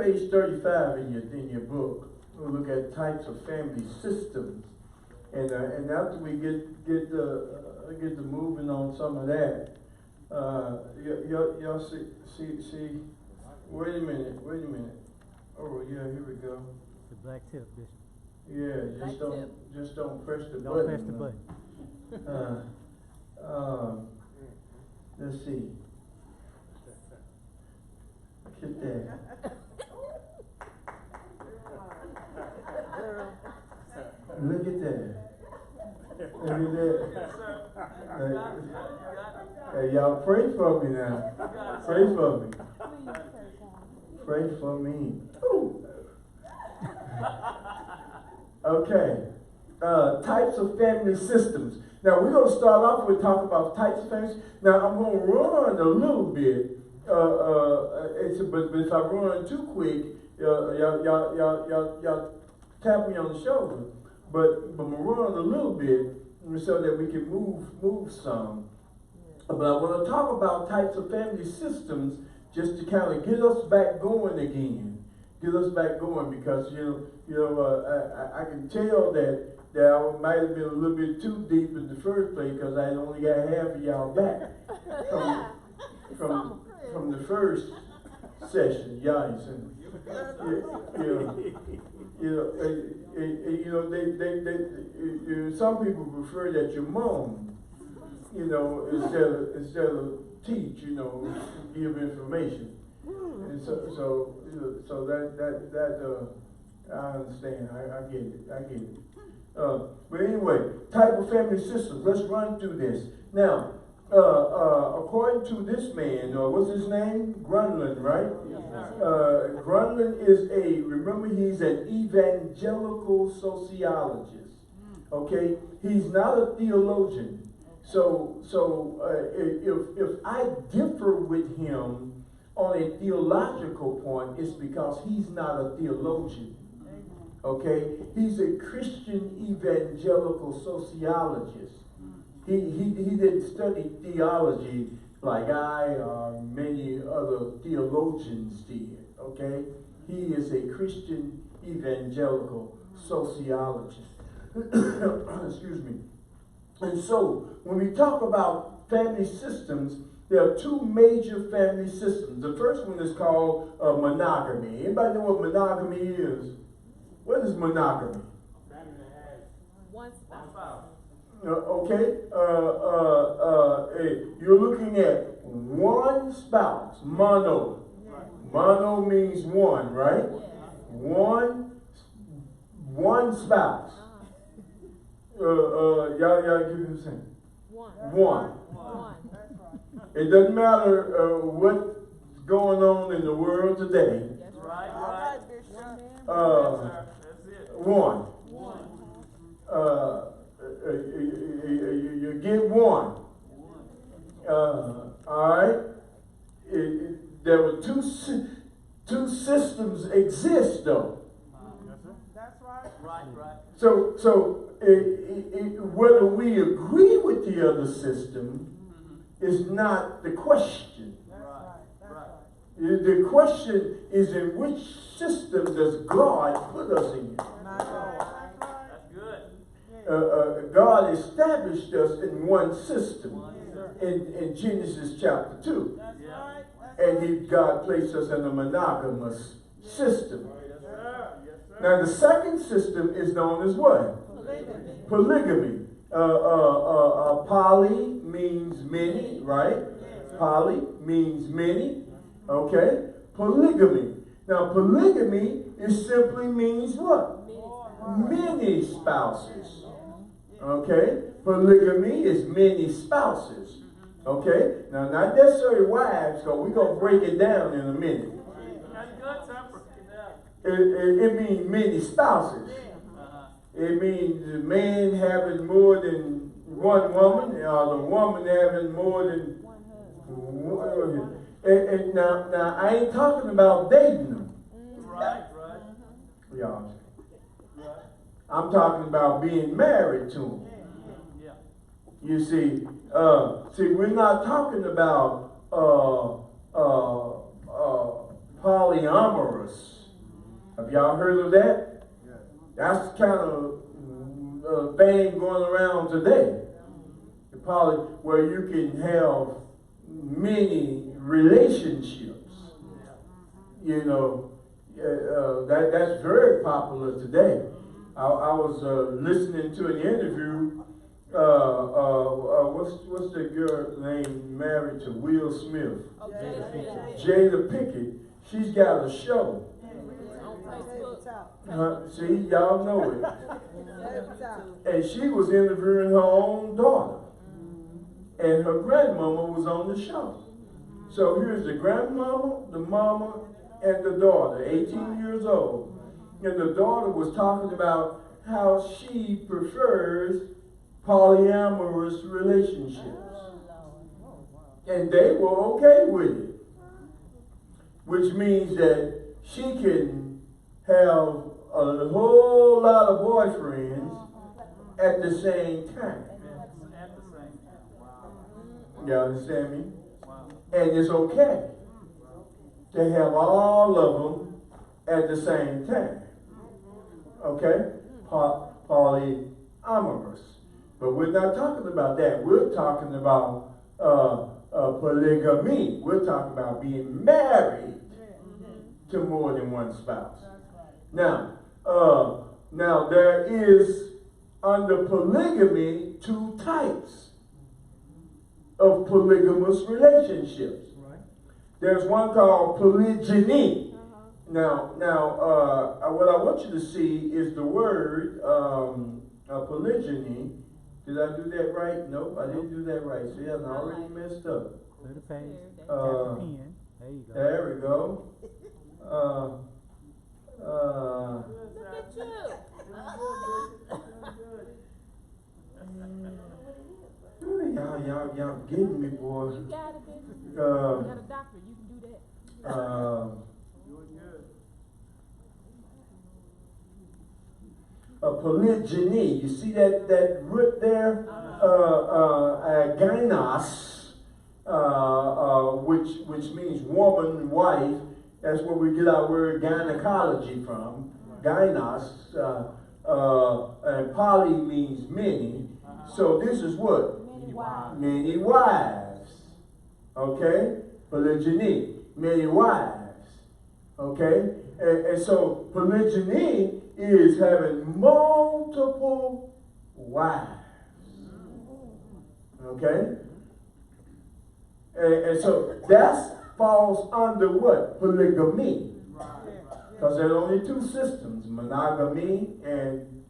page 35 in your book, we'll look at types of family systems, and after we get to moving on some of that, y'all see. Wait a minute. Oh yeah, here we go. The black tip, Bishop. Yeah, just don't press the button. Don't press the button. Let's see. Get that. Look at that. Hey, y'all pray for me now. Pray for me. Pray for me. Ooh. Okay. Types of family systems. Now we're going to start off with talking about types of families. Now I'm going to run a little bit. But if I run too quick, y'all tap me on the shoulder. But I'm going to run a little bit so that we can move some. But I want to talk about types of family systems just to kind of get us back going again. Get us back going because, I can tell that I might have been a little bit too deep in the first place because I only got half of y'all back from the first session. Y'all ain't seen some people prefer that you moan, instead of teach, give information. And so that I understand. I get it. But anyway, type of family systems. Let's run through this. Now, according to this man, what's his name? Grunland, right? Grunland remember he's an evangelical sociologist. Okay? He's not a theologian. So if I differ with him on a theological point, it's because he's not a theologian. Okay? He's a Christian evangelical sociologist. He didn't study theology like I or many other theologians did. Okay? He is a Christian evangelical sociologist. Excuse me. And so, when we talk about family systems, there are two major family systems. The first one is called monogamy. Anybody know what monogamy is? What is monogamy? One spouse. Okay. You're looking at one spouse. Mono. Mono means one, right? One spouse. Y'all give me the same. One. It doesn't matter what's going on in the world today. One. You get one. All right. There were two systems exist though. That's right. Right. So whether we agree with the other system is not the question. The question is in which system does God put us in? That's good. God established us in one system in Genesis chapter 2. And God placed us in a monogamous system. Now the second system is known as what? Polygamy. Poly means many, right? Poly means many. Okay? Polygamy. Now polygamy simply means what? Many spouses. Okay? Polygamy is many spouses. Okay? Now not necessarily wives, because we're going to break it down in a minute. It means many spouses. It means the man having more than one woman, or the woman having more than one. And now I ain't talking about dating them. Right. Y'all. I'm talking about being married to them. You see, we're not talking about polyamorous. Have y'all heard of that? That's kind of a thing going around today. Where you can have many relationships. You know, that's very popular today. I was listening to an interview. What's the girl name married to Will Smith? Jada Pinkett. She's got a show. See, y'all know it. And she was interviewing her own daughter. And her grandmama was on the show. So here's the grandmama, the mama, and the daughter, 18 years old. And the daughter was talking about how she prefers polyamorous relationships. And they were okay with it. Which means that she can have a whole lot of boyfriends at the same time. You understand me? And it's okay to have all of them at the same time. Okay? Polyamorous. But we're not talking about that. We're talking about polygamy. We're talking about being married to more than one spouse. Now there is, under polygamy, two types of polygamous relationships. There's one called polygyny. Now, what I want you to see is the word polygyny. Did I do that right? Nope, I didn't do that right. See, I'm already messed up. There you go. There we go. Look at you. Y'all getting me, boys. You got it, baby. You got a doctorate. You can do that. Polygyny. You see that root there? Gynos, which means woman, wife. That's where we get our word gynecology from. Gynos. And poly means many. So this is what? Many wives. Okay? Polygyny. Many wives. Okay? And so polygyny is having multiple wives. Okay? And so that falls under what? Polygamy. Because there are only two systems, monogamy and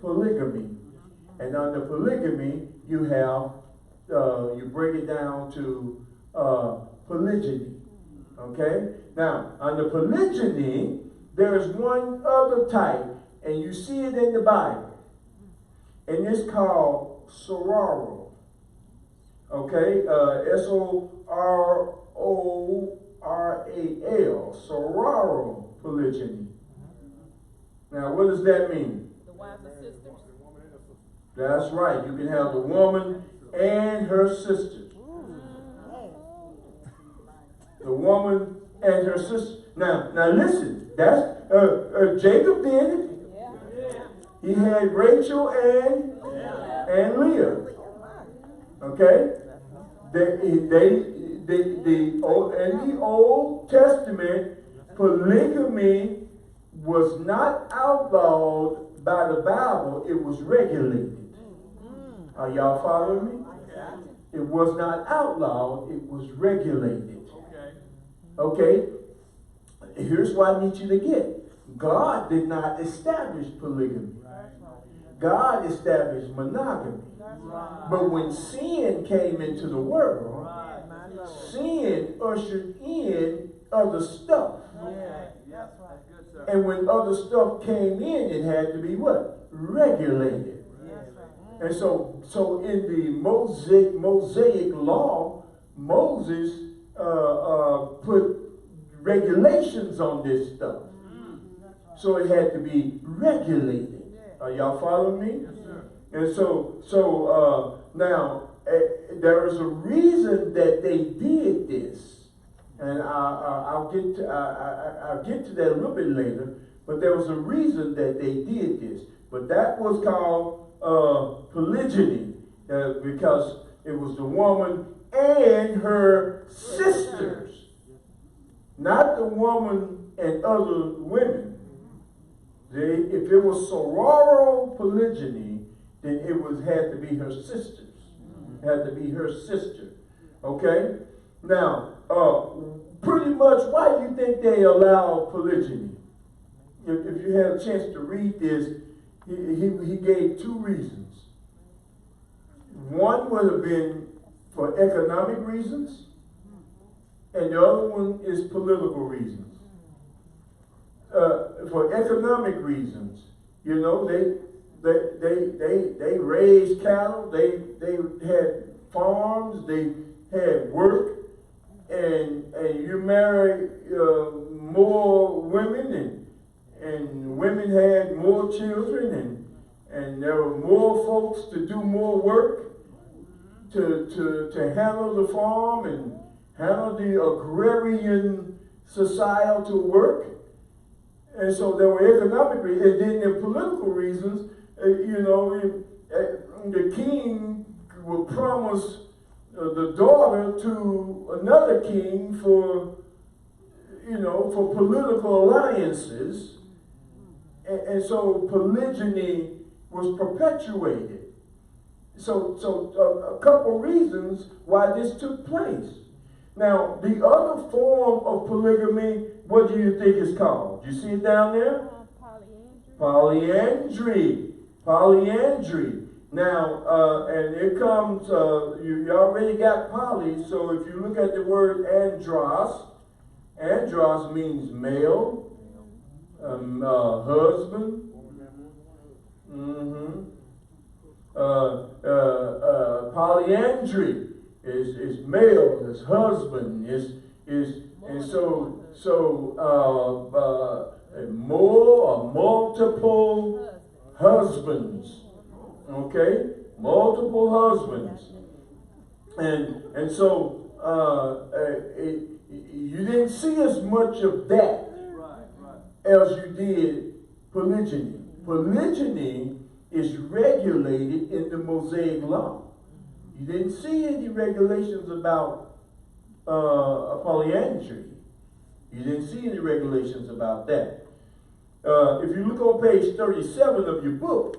polygamy. And under polygamy, you have, you break it down to polygyny. Okay? Now, under polygyny, there is one other type, and you see it in the Bible. And it's called sororo. Okay? S-O-R-O-R-A-L. Sororo polygyny. Now, what does that mean? The wives and sisters. That's right. You can have the woman and her sister. The woman and her sister. Now listen. That's Jacob did it. He had Rachel and Leah. Okay. In the Old Testament, polygamy was not outlawed by the Bible. It was regulated. Are y'all following me? It was not outlawed, it was regulated. Okay? Here's what I need you to get. God did not establish polygamy. God established monogamy. But when sin came into the world, sin ushered in other stuff. And when other stuff came in, it had to be what? Regulated. And so in the Mosaic law, Moses put regulations on this stuff. So it had to be regulated. Are y'all following me? Yes, sir. And so now there is a reason that they did this. And I'll get to that a little bit later. But there was a reason that they did this. But that was called polygyny, because it was the woman and her sisters, not the woman and other women. If it was sororal polygyny, then it had to be her sisters. It had to be her sister. Okay? Now, pretty much, why do you think they allow polygyny? If you had a chance to read this, he gave two reasons. One would have been for economic reasons, and the other one is political reasons. For economic reasons, you know, they raised cattle, they had farms, they had work, and you marry more women, and women had more children, and there were more folks to do more work, to handle the farm and handle the agrarian societal work. And so there were economic reasons, and then there were political reasons. The king would promise the daughter to another king for political alliances. And so polygyny was perpetuated. So a couple reasons why this took place. Now, the other form of polygamy, what do you think it's called? You see it down there? Polyandry. Polyandry. Now, and it comes, you already got poly, so if you look at the word andros, andros means male, husband. Polyandry is male, is husband, and so more or multiple husbands. Okay? Multiple husbands. And so you didn't see as much of that as you did polygyny. Polygyny is regulated in the Mosaic Law. You didn't see any regulations about polyandry. You didn't see any regulations about that. If you look on page 37 of your book,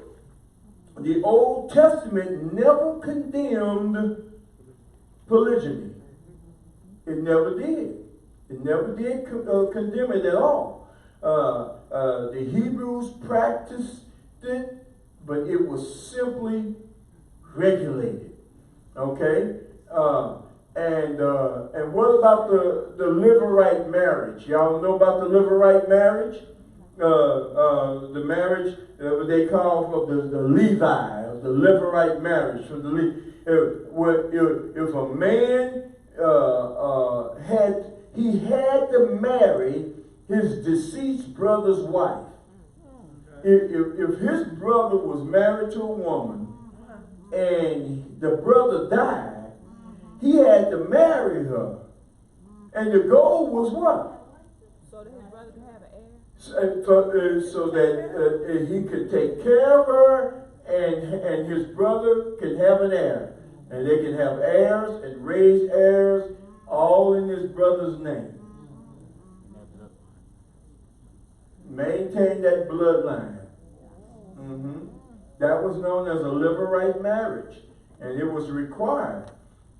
the Old Testament never condemned polygyny. It never did. It never did condemn it at all. The Hebrews practiced it, but it was simply regulated. Okay? And what about the Levirate marriage? Y'all know about the Levirate marriage? The marriage they call for the Levi, the Levirate marriage. For the if a man had to marry his deceased brother's wife. If his brother was married to a woman and the brother died, he had to marry her. And the goal was what? So that his brother could have an heir? So that he could take care of her and his brother could have an heir. And they can have heirs and raise heirs all in his brother's name. Maintain that bloodline. That was known as a Levirate marriage, and it was required.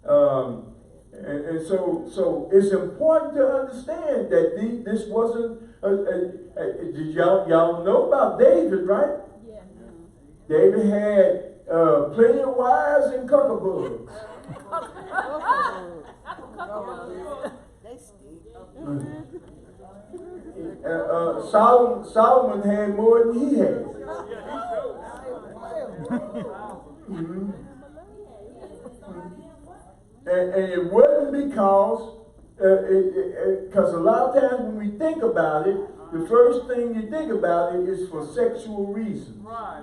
And so it's important to understand that this wasn't. Did y'all know about David, right? Yeah. David had plenty of wives and cuckabugs. They stink. Solomon had more than he had. And it wasn't because a lot of times when we think about it, the first thing you think about it is for sexual reasons. Right.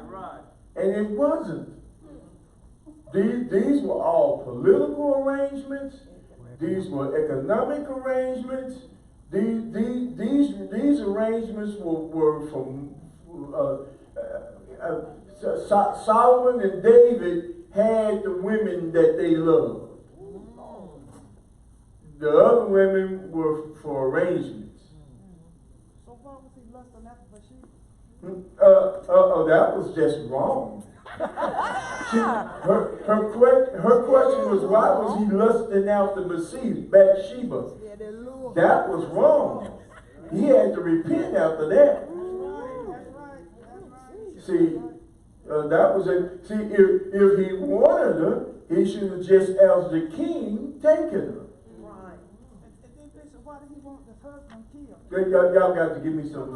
And it wasn't. These were all political arrangements These were economic arrangements. These arrangements were from Solomon and David had the women that they loved. The other women were for arrangements. So why was he lusting after Bathsheba? That was just wrong. Her question was, why was he lusting after Bathsheba? That was wrong. He had to repent after that. See, that was it. See, if he wanted her, he should have just, as the king, taken her. Right. And why did he want the husband killed? Y'all got to give me some.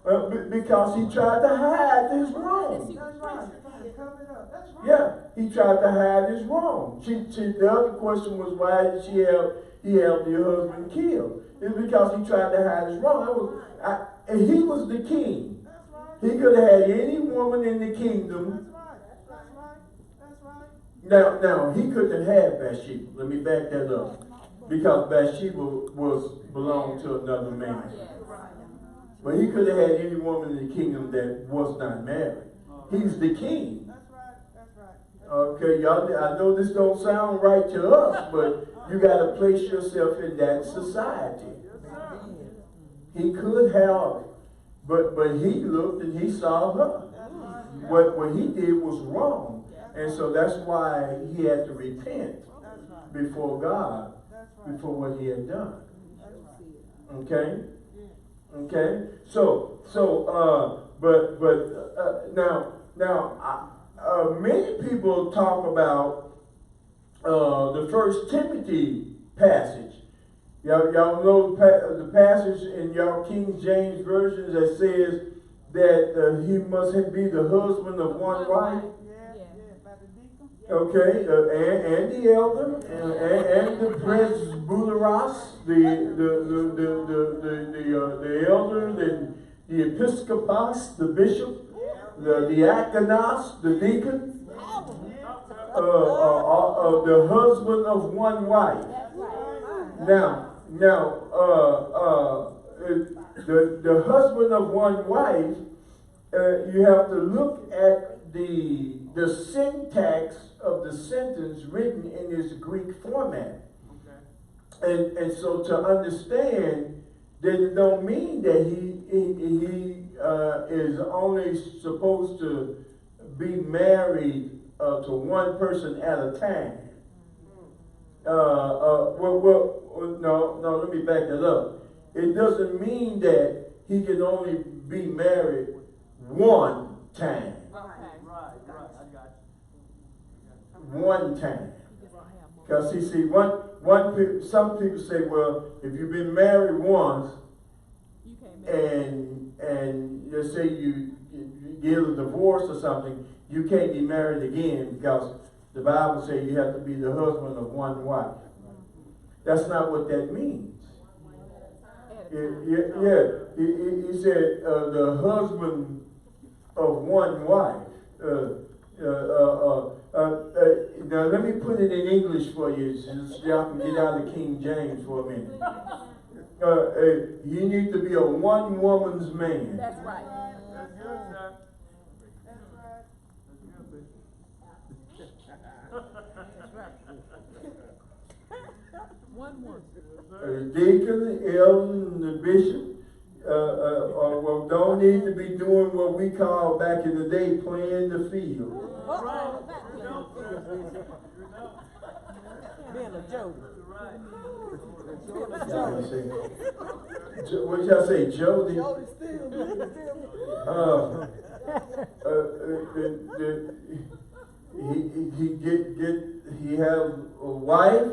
Because he tried to hide his wrong. That's right. He covered it up. That's right. Yeah, he tried to hide his wrong. The other question was, why did he have the husband killed? It's because he tried to hide his wrong. And he was the king. That's right. He could have had any woman in the kingdom. That's right. That's right. Now he couldn't have had Bathsheba. Let me back that up. Because Bathsheba belonged to another man. But he could have had any woman in the kingdom that was not married. He's the king. That's right. That's right. Okay, y'all, I know this don't sound right to us, but you got to place yourself in that society. He could have, but he looked and he saw her. What he did was wrong. And so that's why he had to repent before God, before what he had done. Okay? Okay? Now, many people talk about the First Timothy passage. Y'all know the passage in y'all King James versions that says that he must be the husband of one wife. Okay, and the elder, and the presbyteros, the elder, the episcopos, the bishop, the diakonos, the deacon, the husband of one wife. Now, the husband of one wife, you have to look at the syntax of the sentence written in its Greek format. Okay. And so to understand that it don't mean that he is only supposed to be married to one person at a time. No, let me back that up. It doesn't mean that he can only be married one time. One time. Because see, some people say, well, if you've been married once, and let's say you get a divorce or something, you can't be married again because the Bible says you have to be the husband of one wife. That's not what that means. He said the husband of one wife. Now let me put it in English for you, so y'all can get out of King James for a minute. You need to be a one-woman's man. That's right. That's good, sir. One woman. The deacon, the elder, and the bishop don't need to be doing what we call back in the day playing the field. Being a joke. What y'all say, Jody? Jody still. He have a wife,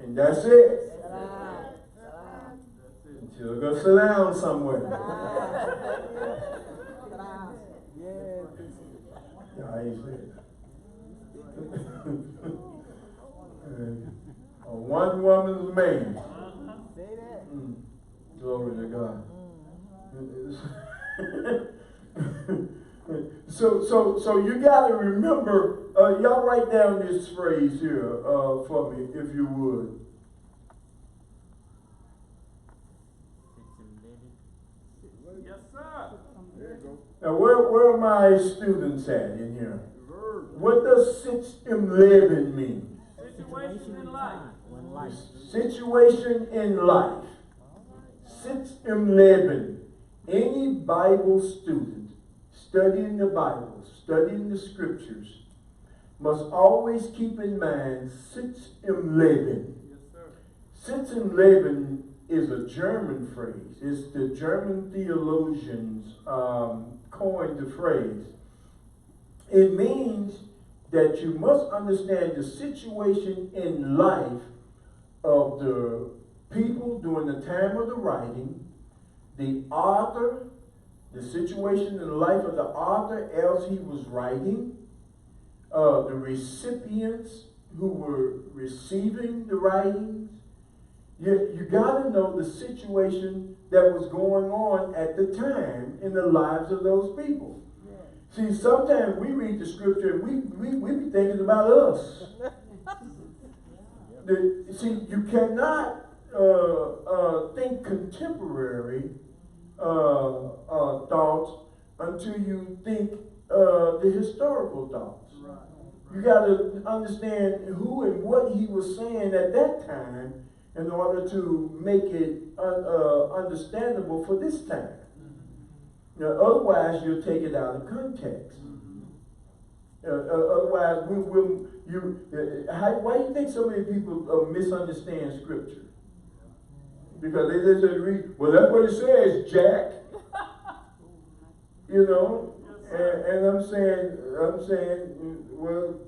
and that's it. She'll go sit down somewhere. I ain't saying a one woman's man. Say that. Glory to God. So you got to remember Y'all write down this phrase here for me, if you would. Yes, sir. There you go. Now, where are my students at in here? What does sitz im Leben mean? Situation in life. When life. Situation in life. Sitz im Leben. Any Bible student studying the Bible, studying the scriptures, must always keep in mind Sitz im Leben. Yes, sir. Sitz im Leben is a German phrase. It's the German theologians coined the phrase. It means that you must understand the situation in life of the people during the time of the writing, the author, the situation in the life of the author else he was writing, the recipients who were receiving the writings. You got to know the situation that was going on at the time in the lives of those people. See, sometimes we read the scripture and we be thinking about us. See, you cannot think contemporary thoughts until you think the historical thoughts. You got to understand who and what he was saying at that time in order to make it understandable for this time. Now, otherwise, you'll take it out of context. Otherwise, why do you think so many people misunderstand Scripture? Because they just read, well, that's what it says, Jack. You know, and I'm saying, well,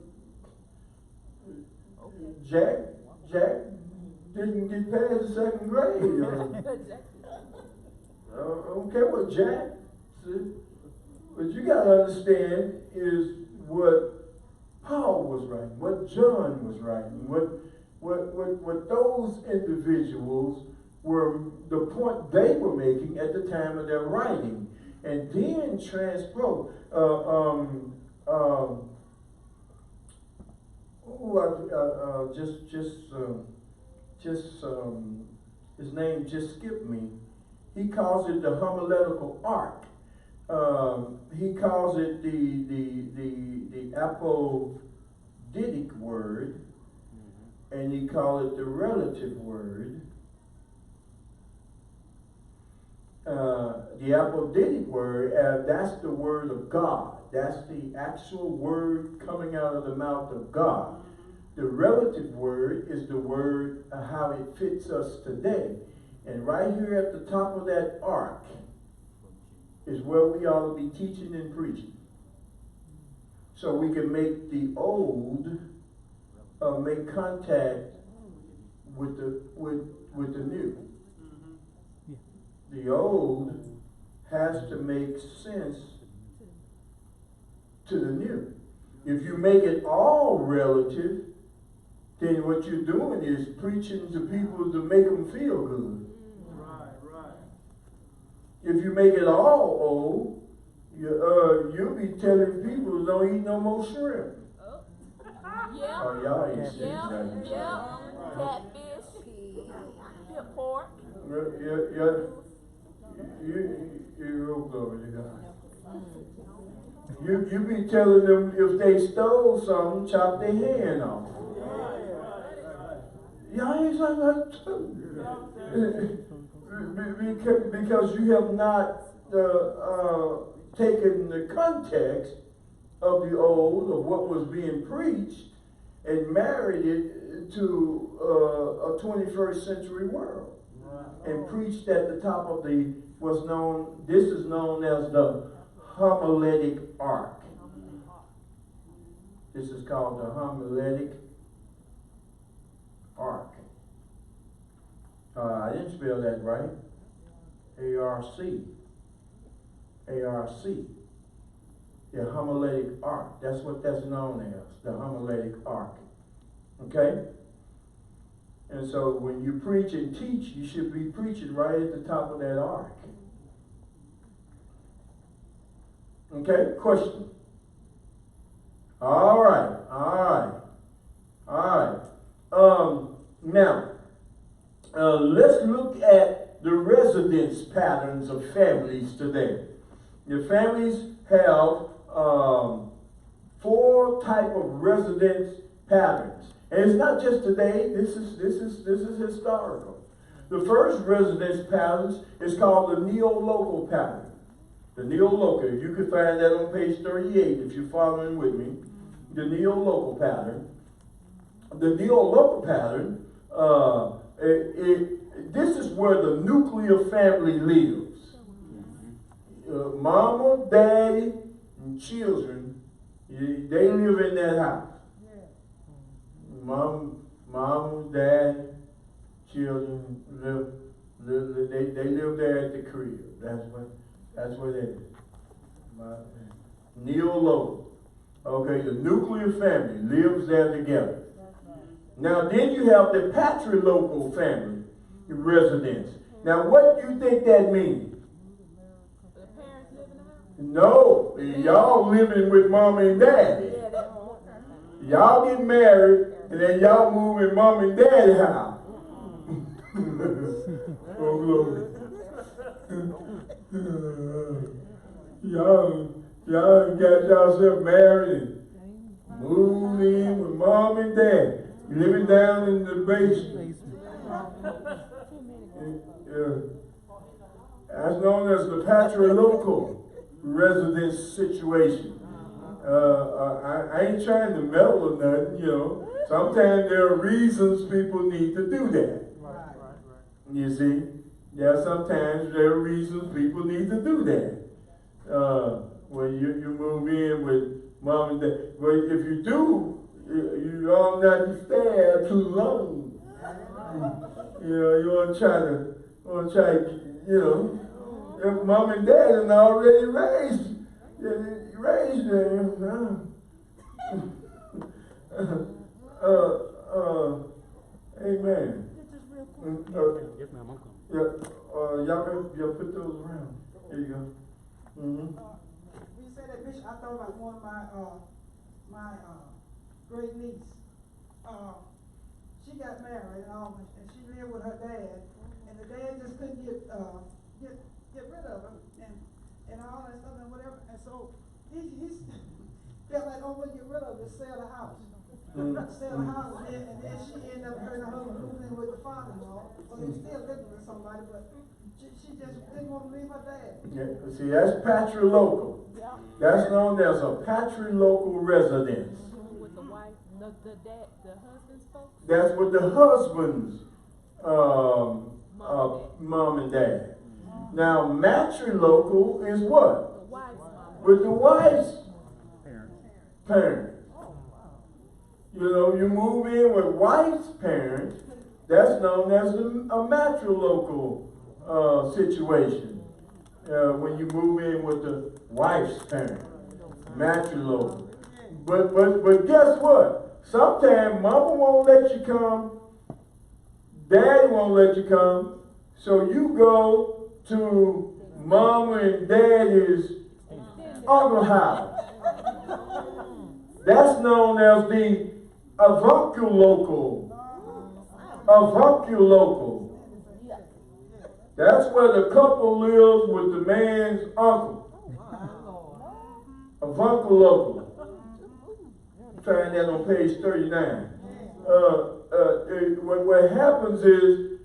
Jack didn't get past the second grade. I don't care what Jack said. What you got to understand is what Paul was writing, what John was writing, what those individuals were, the point they were making at the time of their writing. And then transpose. His name just skipped me. He calls it the homiletical arc. He calls it the apodictic word, and he calls it the relative word. The apodictic word, that's the word of God. That's the actual word coming out of the mouth of God. The relative word is the word how it fits us today. And right here at the top of that arc is where we ought to be teaching and preaching. So we can make the old make contact with the new. The old has to make sense to the new. If you make it all relative, then what you're doing is preaching to people to make them feel good. Right. If you make it all old, you'll be telling people don't eat no more shrimp. Yeah. Oh, y'all ain't saying Yeah. nothing. Catfish. Pimp pork. You glory to God. You be telling them if they stole something, chop their hand off. Y'all ain't saying nothing. Because you have not taken the context of the old, of what was being preached, and married it to a 21st century world. And preached at the top of this is known as the homiletic arc. This is called the homiletic arc. I didn't spell that right. A-R-C. A-R-C. The homiletic arc. That's what that's known as, the homiletic arc. Okay? And so when you preach and teach, you should be preaching right at the top of that arc. Okay? Question. All right, all right, all right. Now, let's look at the residence patterns of families today. The families have 4 type of residence patterns, and it's not just today. This is historical. The first residence patterns is called the neo-local pattern. The neo-local, you can find that on page 38 if you're following with me. The neo-local pattern. The neo-local pattern, this is where the nuclear family lives. Mama, daddy, and children, they live in that house. Mama, daddy, children they live there at the crib. That's what it is. Neo-local. Okay, the nuclear family lives there together. Now then you have the patrilocal family residence. Now what do you think that means? The parents live in the house? No, y'all living with mom and daddy. Y'all get married and then y'all move in mom and daddy's house. Oh, glory. Y'all got yourself married and moved in with mom and dad. Living down in the basement. That's known as the patrilocal residence situation. I ain't trying to meddle or nothing, you know. Sometimes there are reasons people need to do that. You see? Yeah, sometimes there are reasons people need to do that. When you move in with mom and dad. But if you do, you don't have to stay there too long. You know, you want to try, you know, if mom and dad are already raised them. Amen. Yes, ma'am, I'm coming. Y'all put those around. There you go. When you say that, Bishop, I thought about one of my great niece. She got married and she lived with her dad, and the dad just couldn't get rid of her and all that stuff and whatever. And so he felt like, oh, when you get rid of her, just sell the house. Sell the house, and then she ended up her husband moving in with the father-in-law. Well, they still living with somebody, but she just didn't want to leave her dad. Yeah, see, that's patrilocal. Yeah. That's known as a patrilocal residence. With the wife, the husband's folks? That's with the husband's mom and dad. Now, matrilocal is what? The wife's mom. With the wife's parents. You know, you move in with wife's parents, that's known as a matrilocal situation. When you move in with the wife's parents, matrilocal. But guess what? Sometimes mama won't let you come, daddy won't let you come, so you go to mama and daddy's uncle house. That's known as the avunculocal. Avunculocal. That's where the couple lives with the man's uncle. Avunculocal. Find that on page 39. What happens is,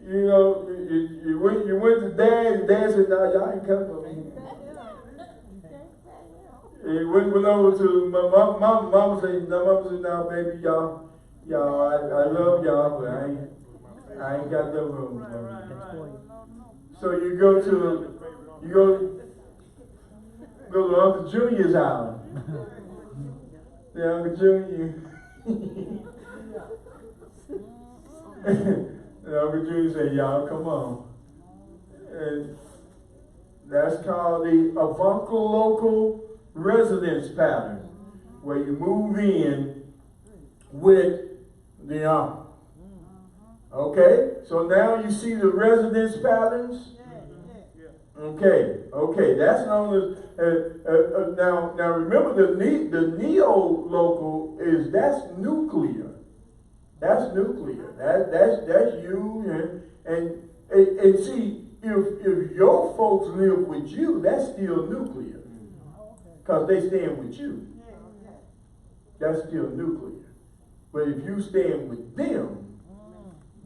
you know, you went to dad, and dad said, no, y'all ain't coming over here. He went over to my mama said, no, baby, y'all, I love y'all, but I ain't got no room. So you go to Uncle Junior's house. The Uncle Junior. And Uncle Junior said, y'all, come on. And that's called the avunculocal residence pattern, where you move in with the uncle. Okay? So now you see the residence patterns? Okay, that's known as, now remember the neo-local that's nuclear. That's nuclear. That's you and see, if your folks live with you, that's still nuclear. Because they stand with you. That's still nuclear. But if you stand with them,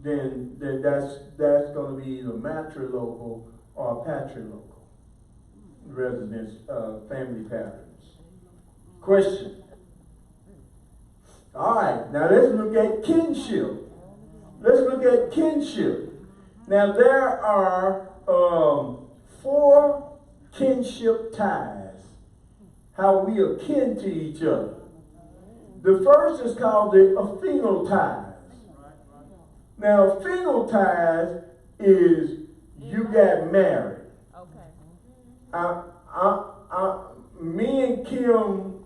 then that's going to be either matrilocal or patrilocal residence, family patterns. Question. All right, now let's look at kinship. Let's look at kinship. Now there are 4 kinship ties. How we are kin to each other. The first is called the affinal ties. Now affinal ties is you got married. Me and Kim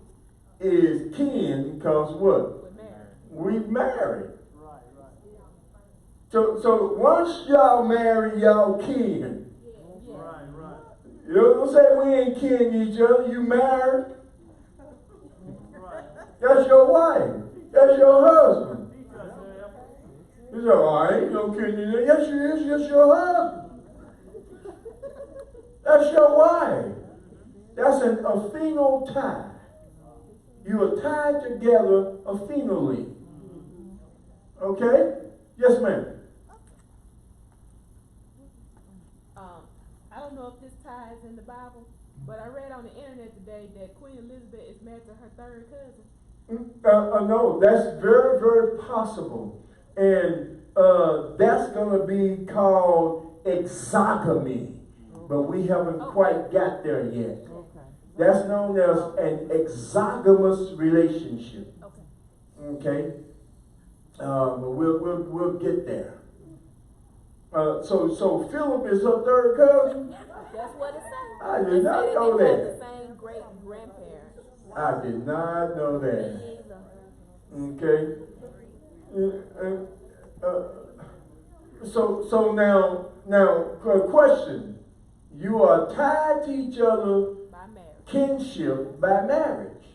is kin because what? We married. So once y'all marry, y'all kin. You don't say we ain't kin each other. You married. That's your wife. That's your husband. You say, oh, I ain't no kin in there. Yes, you is. That's your husband. That's your wife. That's an affinal tie. You are tied together affinally. Okay? Yes, ma'am. I don't know if this ties in the Bible, but I read on the internet today that Queen Elizabeth is married to her third cousin. No, that's very, very possible. And that's going to be called exogamy. But we haven't quite got there yet. That's known as an exogamous relationship. Okay? But we'll get there. So Philip is her third cousin? That's what it says. I did not know that. The same great grandparent. I did not know that. Okay. So now, question. You are tied to each other By marriage. kinship by marriage.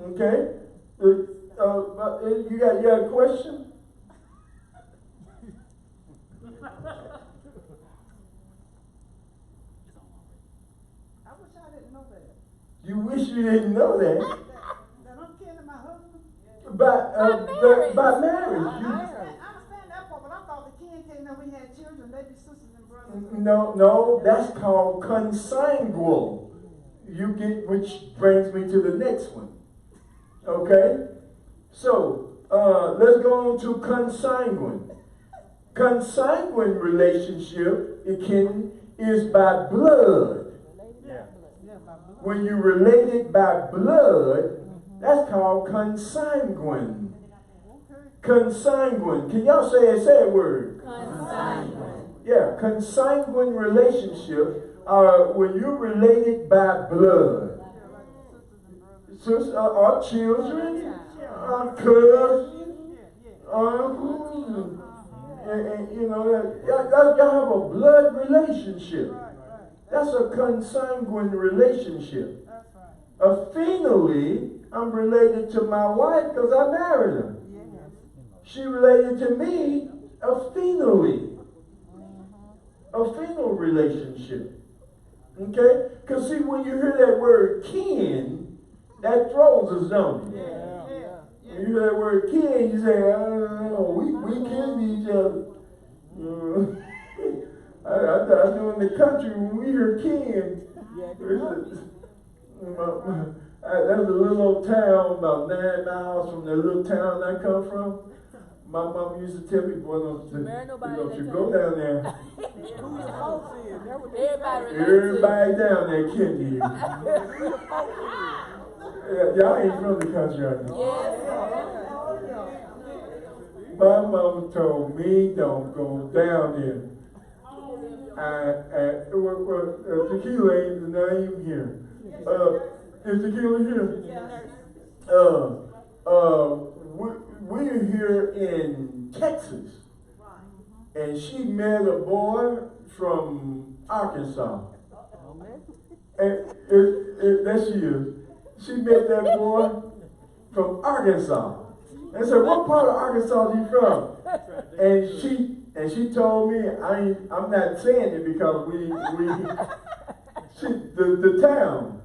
Okay? You got a question? I wish I didn't know that. You wish you didn't know that. That I'm kin to my husband? By marriage. I understand that part, but I thought the kin came that we had children, they be sisters and brothers. No, that's called consangual. Which brings me to the next one. Okay? So, let's go on to consanguine. Consanguine relationship, is by blood. When you're related by blood, that's called consanguine. Consanguine. Can y'all say a word? Consanguine. Yeah, consanguine relationship are when you're related by blood. Our children, our cousins, uncles, and you know, y'all have a blood relationship. That's a consanguine relationship. Affinally, I'm related to my wife because I married her. She related to me affinally. Affinal relationship. Okay? Because see, when you hear that word kin, that throws us, don't it? When you hear that word kin, you say, oh, we kin to each other. I know in the country, when we hear kin, there's a little old town about 9 miles from the little town I come from. My mom used to tell me, boy, don't you go down there. Everybody down there kin to you. Y'all ain't from the country, are you? My mama told me, don't go down there. Tequila ain't not even here. Is Tequila here? We're here in Texas, and she met a boy from Arkansas. And there she is. She met that boy from Arkansas. And said, what part of Arkansas are you from? And she told me, I'm not saying it because the town.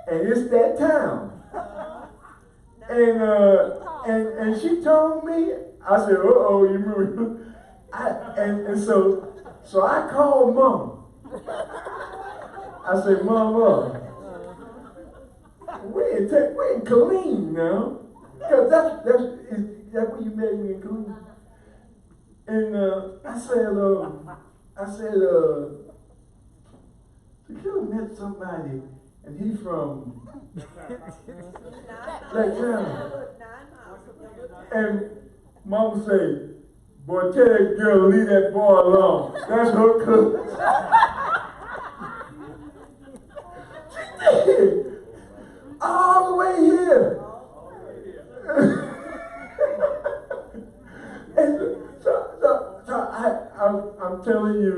And it's that town. And she told me, I said, uh-oh, you remember? And so I called Mom. I said, Mama, we in Killeen now. Because that's where you met me in Killeen. And I said, Tequila met somebody, and he's from that town. And Mama said, boy, tell that girl to leave that boy alone. That's her cousin. She did. All the way here. And so I'm telling you,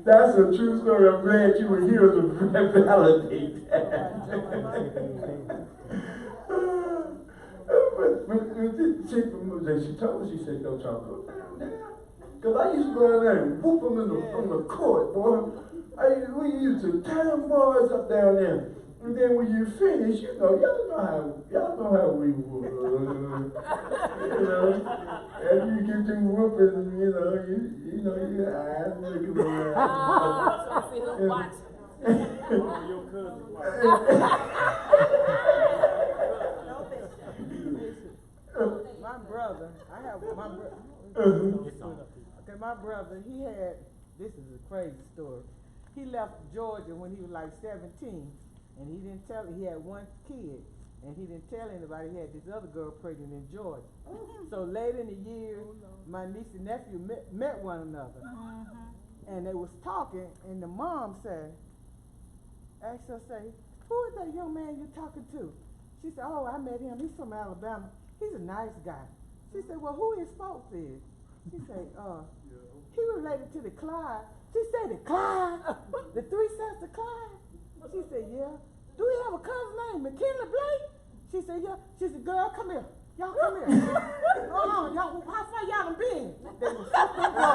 that's a true story. I'm glad you were here to validate that. But she told me, she said, don't y'all go down there. Because I used to go down there and whoop them on the court, boy. We used to tie them boys up down there. And then when you finish, you know, y'all know how we were. You know, after you get to whooping, you know, your eyes looking around. So see them watch. Your cousin. My brother, I have my brother. Okay, my brother, he had, this is a crazy story. He left Georgia when he was like 17, and he didn't tell, he had one kid, and he didn't tell anybody he had this other girl pregnant in Georgia. So later in the year, my niece and nephew met one another, and they was talking, and the mom asked her, who is that young man you're talking to? She said, oh, I met him, he's from Alabama, he's a nice guy. She said, well, who his folks is? She said, he related to the Clyde. She said, the Clyde? The three sons of Clyde? She said, yeah. Do he have a cousin named McKinley Blake? She said, yeah. She said, girl, come here. Y'all come here. Y'all, how far y'all done been? They were sisters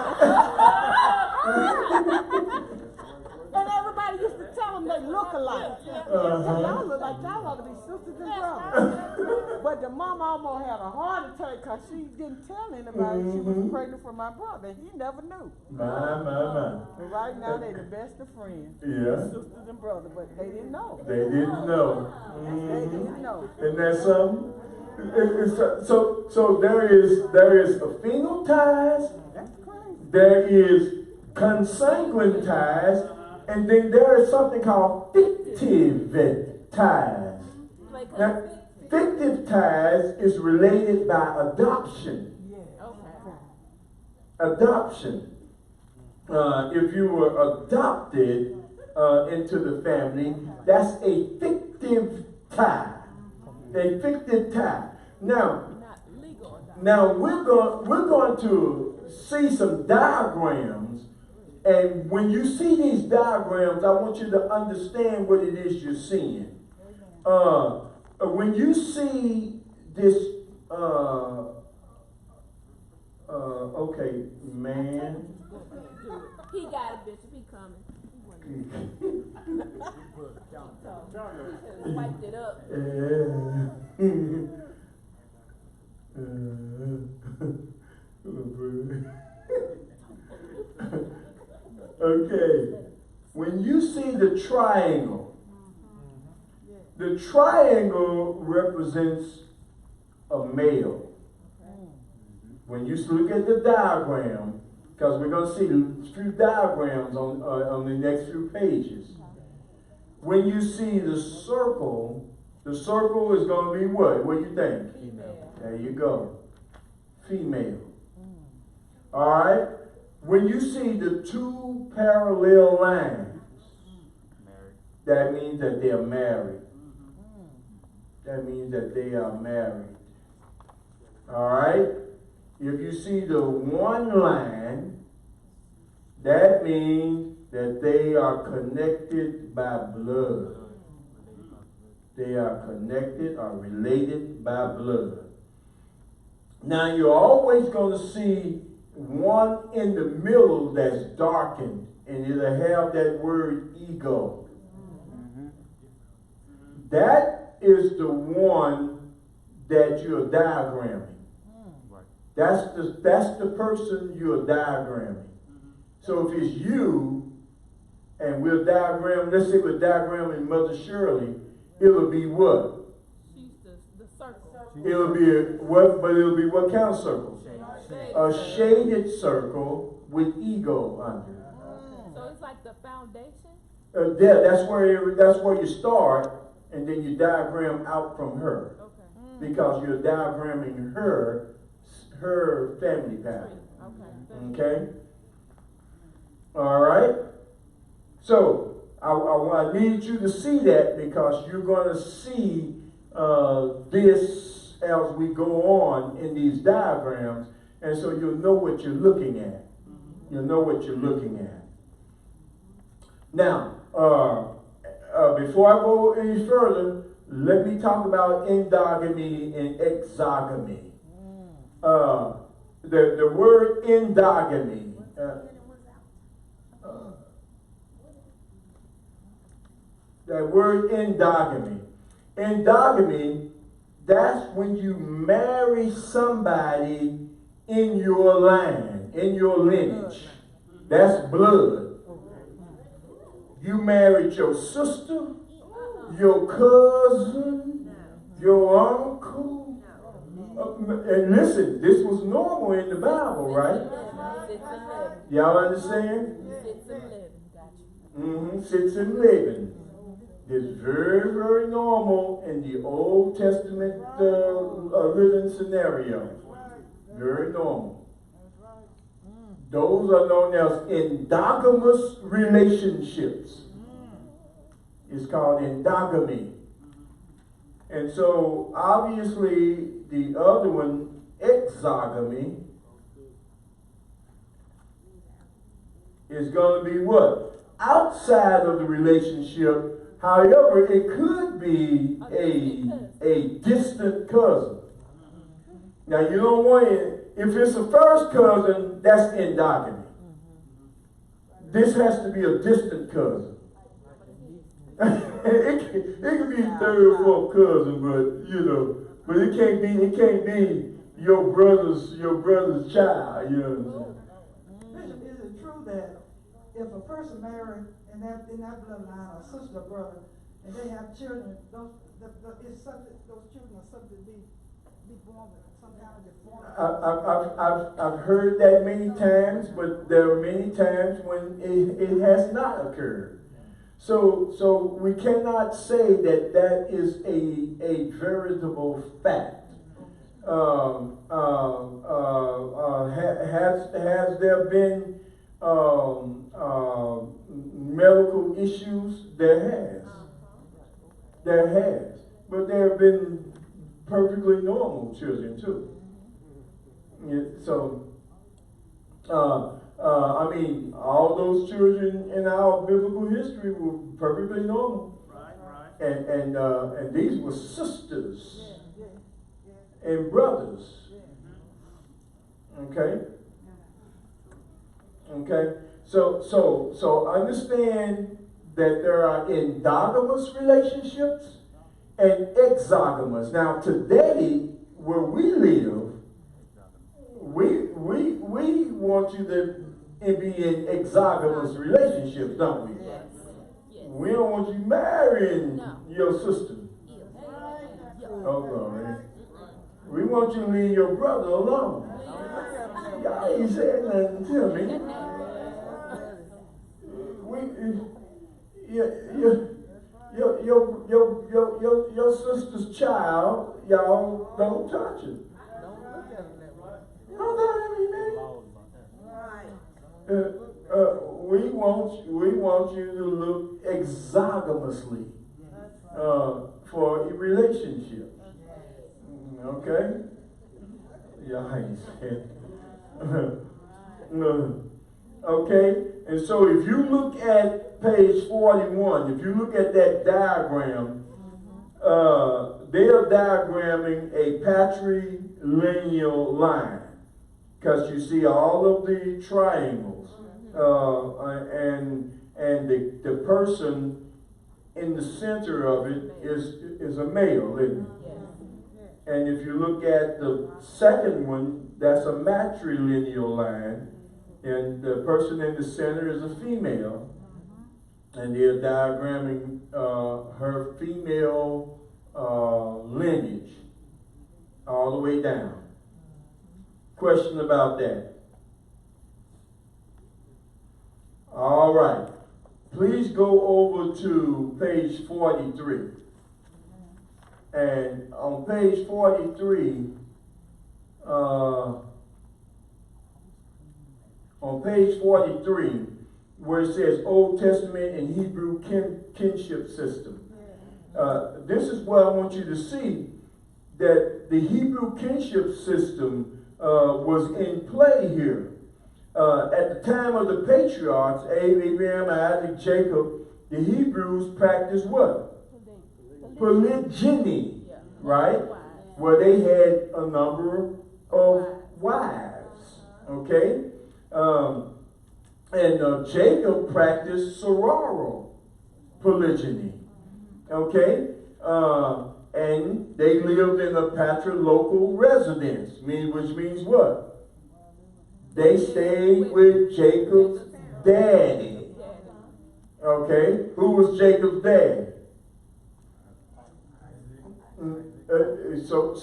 and everybody used to tell them they look alike. Y'all look like y'all ought to be sisters and brothers. But the mama almost had a heart attack because she didn't tell anybody she was pregnant for my brother. He never knew. My. And right now they the best of friends. Yeah. Sisters and brothers, but they didn't know. They didn't know. They didn't know. Isn't that something? So there is affinal ties. That's crazy. There is consanguine ties. And then there is something called fictive ties. Now, fictive ties is related by adoption. Adoption. If you were adopted into the family, that's a fictive tie. A fictive tie. Now we're going to see some diagrams. And when you see these diagrams, I want you to understand what it is you're seeing. When you see this, okay, man. He got it, Bishop. He coming. Wiped it up. Okay, when you see the triangle represents a male. When you look at the diagram, because we're going to see a few diagrams on the next few pages. When you see the circle is going to be what? What do you think? Female. There you go. Female. All right? When you see the two parallel lines, that means that they are married. That means that they are married. All right? if you see the one line, that means that they are connected by blood. They are connected or related by blood. Now you're always going to see one in the middle that's darkened, and it'll have that word ego. That is the one that you're diagramming. That's the person you're diagramming. So if it's you, and we're diagramming, let's say we're diagramming Mother Shirley, it'll be what? She's the circle. It'll be what? But it'll be what kind of circle? A shaded circle with ego under it. So it's like the foundation? That's where you start, and then you diagram out from her. Okay. Because you're diagramming her family pattern. Okay? All right? So, I need you to see that, because you're going to see this as we go on in these diagrams, and so you'll know what you're looking at. You'll know what you're looking at. Now, before I go any further, let me talk about endogamy and exogamy. The word endogamy. That word endogamy. Endogamy, that's when you marry somebody in your line, in your lineage. That's blood. You married your sister, your cousin, your uncle. And listen, this was normal in the Bible, right? Y'all understand? 6 and 11. It's very, very normal in the Old Testament living scenario. Very normal. Those are known as endogamous relationships. It's called endogamy. And so, obviously, the other one, exogamy, is going to be what? Outside of the relationship. However, it could be a distant cousin. Now, you don't want it. If it's a first cousin, that's endogamy. This has to be a distant cousin. it could be third or fourth cousin, but it can't be your brother's child. You know. Bishop, is it true that if a person married in that bloodline, a sister or brother, and they have children, those children are subject to be born with some kind of deformity? I've heard that many times, but there are many times when it has not occurred. So we cannot say that is a veritable fact. Has there been medical issues? There has. But there have been perfectly normal children too. So, all those children in our biblical history were perfectly normal. Right. And these were sisters and brothers. Okay? Okay? So understand that there are endogamous relationships and exogamous. Now today, where we live, we want you to be in exogamous relationships, don't we? Yes. We don't want you marrying your sister. Oh, glory. We want you to leave your brother alone. Y'all ain't saying nothing to me. Your sister's child, y'all don't touch it. Don't touch me, man. We want you to look exogamously for a relationship. Okay? Yeah, I ain't saying. No. Okay, and so if you look at page 41, if you look at that diagram, they are diagramming a patrilineal line, because you see all of the triangles, and the person in the center of it is a male, isn't it? And if you look at the second one, that's a matrilineal line, and the person in the center is a female, and they're diagramming her female lineage all the way down. Question about that? All right. Please go over to page 43. And on page 43, where it says Old Testament and Hebrew kinship system, this is what I want you to see, that the Hebrew kinship system was in play here. At the time of the patriarchs, Abraham, Isaac, Jacob, the Hebrews practiced what? Polygyny, right? Where they had a number of wives, okay? And Jacob practiced sororal polygyny, okay? And they lived in a patrilocal residence, which means what? They stayed with Jacob's daddy. Okay, who was Jacob's dad? So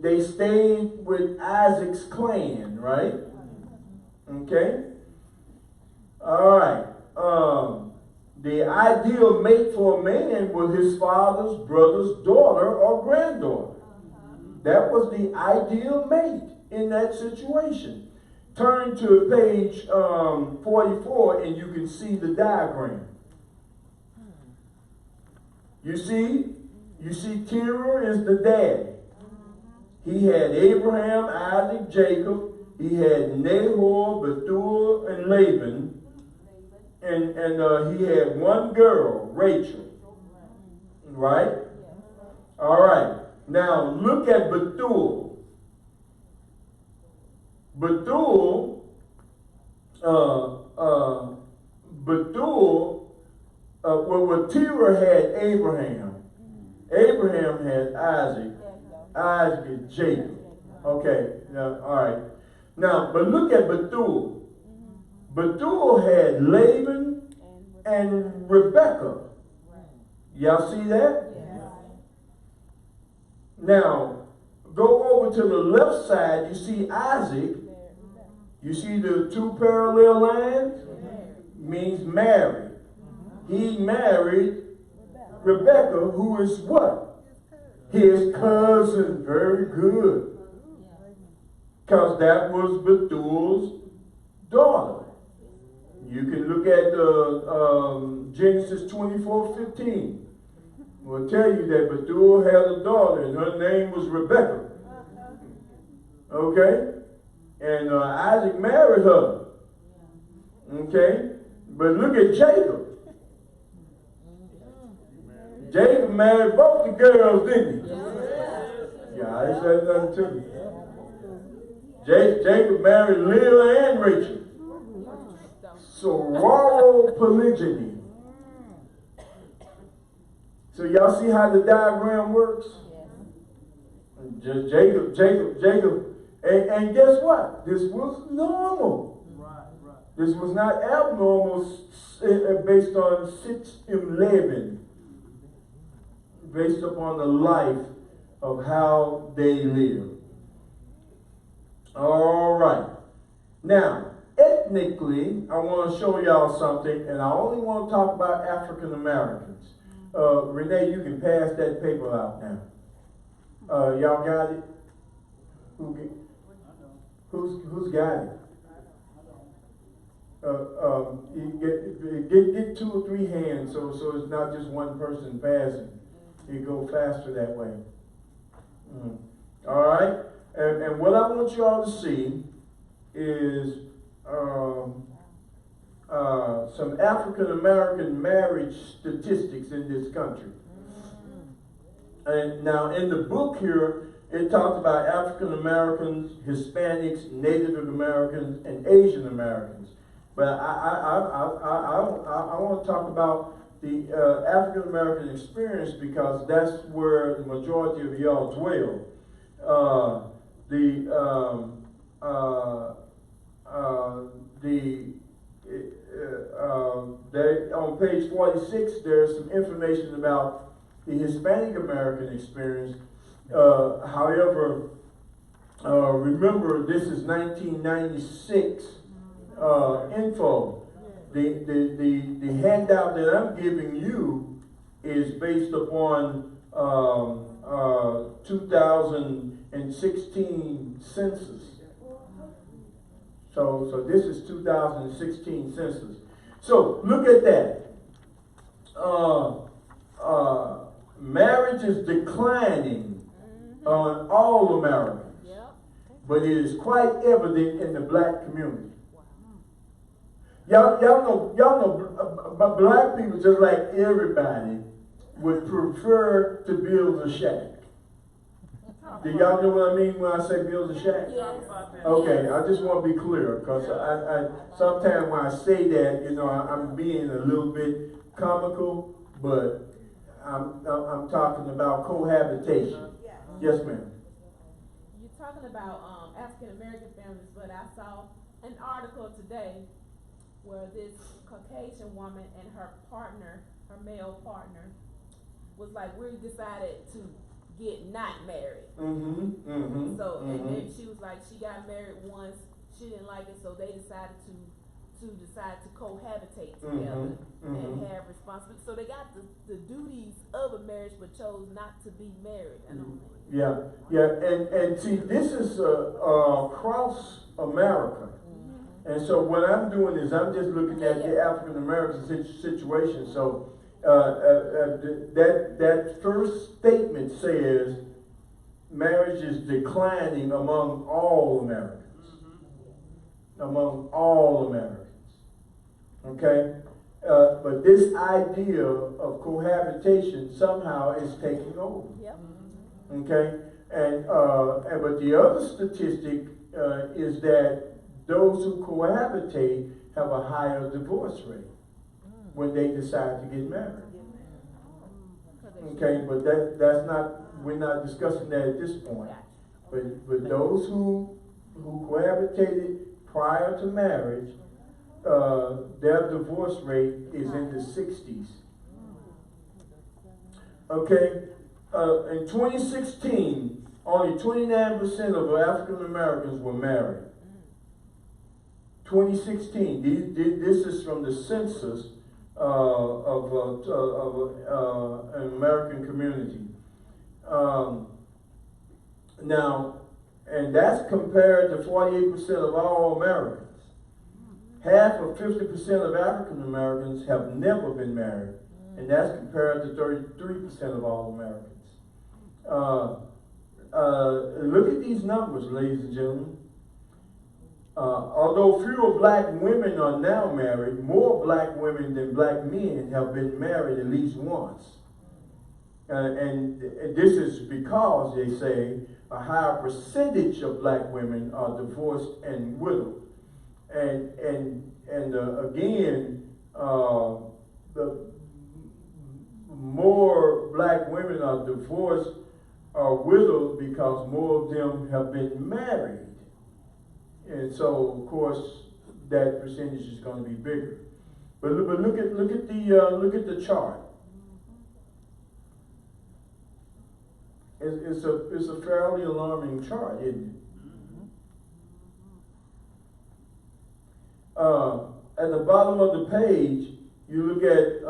they stayed with Isaac's clan, right? Okay. All right. The ideal mate for a man was his father's brother's daughter or granddaughter. That was the ideal mate in that situation. Turn to page 44 and you can see the diagram. You see Terah is the daddy. He had Abraham, Isaac, Jacob. He had Nahor, Bethuel, and Laban. And he had one girl, Rachel. Right? All right. Now look at Bethuel. Well, Terah had Abraham. Abraham had Isaac. Isaac and Jacob. Okay, now, all right. Now, but look at Bethuel. Bethuel had Laban and Rebekah. Y'all see that? Now, go over to the left side, you see Isaac. You see the two parallel lines? Means married. He married Rebekah, who is what? His cousin. Very good. Because that was Bethuel's daughter. You can look at Genesis 24:15. Will tell you that Bethuel had a daughter and her name was Rebekah. Okay? And Isaac married her. Okay? But look at Jacob. Jacob married both the girls, didn't he? Yeah, I ain't said nothing to me. Jacob married Leah and Rachel. Sororal polygyny. So y'all see how the diagram works? Just Jacob. And guess what? This was normal. This was not abnormal based on Sitchin Laban. Based upon the life of how they lived. All right. Now, ethnically, I want to show y'all something, and I only want to talk about African Americans. Renee, you can pass that paper out now. Y'all got it? Who's got it? Get 2 or 3 hands so it's not just one person passing. You go faster that way. All right? And what I want you all to see is some African American marriage statistics in this country. And now in the book here, it talks about African Americans, Hispanics, Native Americans, and Asian Americans. But I want to talk about the African American experience because that's where the majority of y'all dwell. On page 46, there's some information about the Hispanic American experience. However, remember this is 1996 info. The handout that I'm giving you is based upon 2016 census. So this is 2016 census. So look at that. Marriage is declining on all Americans, but it is quite evident in the black community. Y'all know, but black people, just like everybody, would prefer to build a shack. Do y'all know what I mean when I say build a shack? Yes. Okay, I just want to be clear, because I sometimes when I say that, I'm being a little bit comical, but I'm talking about cohabitation. Yes, ma'am. You're talking about African American families, but I saw an article today where this Caucasian woman and her partner, her male partner, was like, we decided to get not married. So and then she was like, she got married once, she didn't like it, so they decided to cohabitate together and have responsibility. So they got the duties of a marriage, but chose not to be married. Yeah, and see, this is across America. And so what I'm doing is I'm just looking at the African American situation. So that first statement says marriage is declining among all Americans. Among all Americans. Okay? But this idea of cohabitation somehow is taking over. Okay? And but the other statistic is that those who cohabitate have a higher divorce rate when they decide to get married. Okay, but that's not, we're not discussing that at this point. But those who cohabitated prior to marriage, their divorce rate is in the 60s. Okay, in 2016, only 29% of African Americans were married. 2016. This is from the census of an American community. Now, and that's compared to 48% of all Americans. Half of 50% of African Americans have never been married, and that's compared to 33% of all Americans. Look at these numbers, ladies and gentlemen. Although fewer black women are now married, more black women than black men have been married at least once. And this is because, they say, a higher percentage of black women are divorced and widowed. And again, the more black women are divorced or widowed because more of them have been married. And so, of course, that percentage is going to be bigger. But look at the chart. It's a fairly alarming chart, isn't it? At the bottom of the page, you look at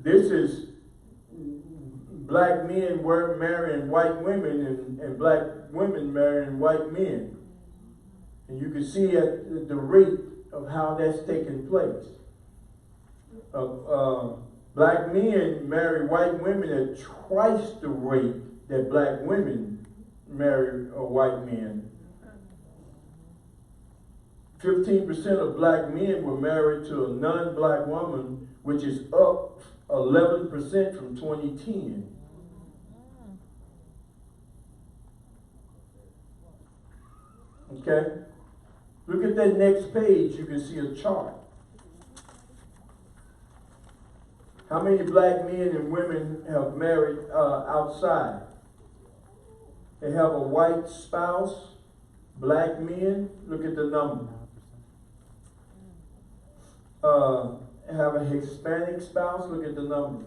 this is black men were marrying white women and black women marrying white men. And you can see at the rate of how that's taking place. Black men marry white women at twice the rate that black women marry white men. 15% of black men were married to a non-black woman, which is up 11% from 2010. Okay? Look at that next page, you can see a chart. How many black men and women have married outside? They have a white spouse, black men, look at the number. Have a Hispanic spouse, look at the number.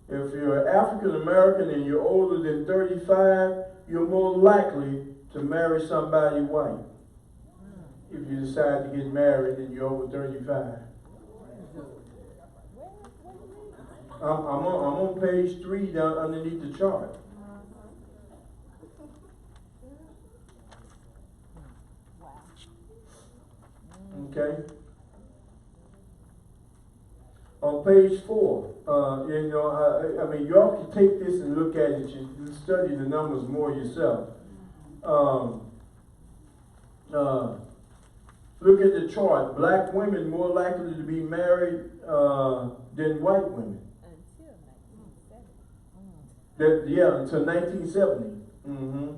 If you're African American and you're older than 35, you're more likely to marry somebody white. If you decide to get married and you're over 35. I'm on page 3 down underneath the chart. Okay. On page 4, I mean, y'all can take this and look at it. You can study the numbers more yourself. Look at the chart. Black women more likely to be married than white women. Until 1970. Mm-hmm.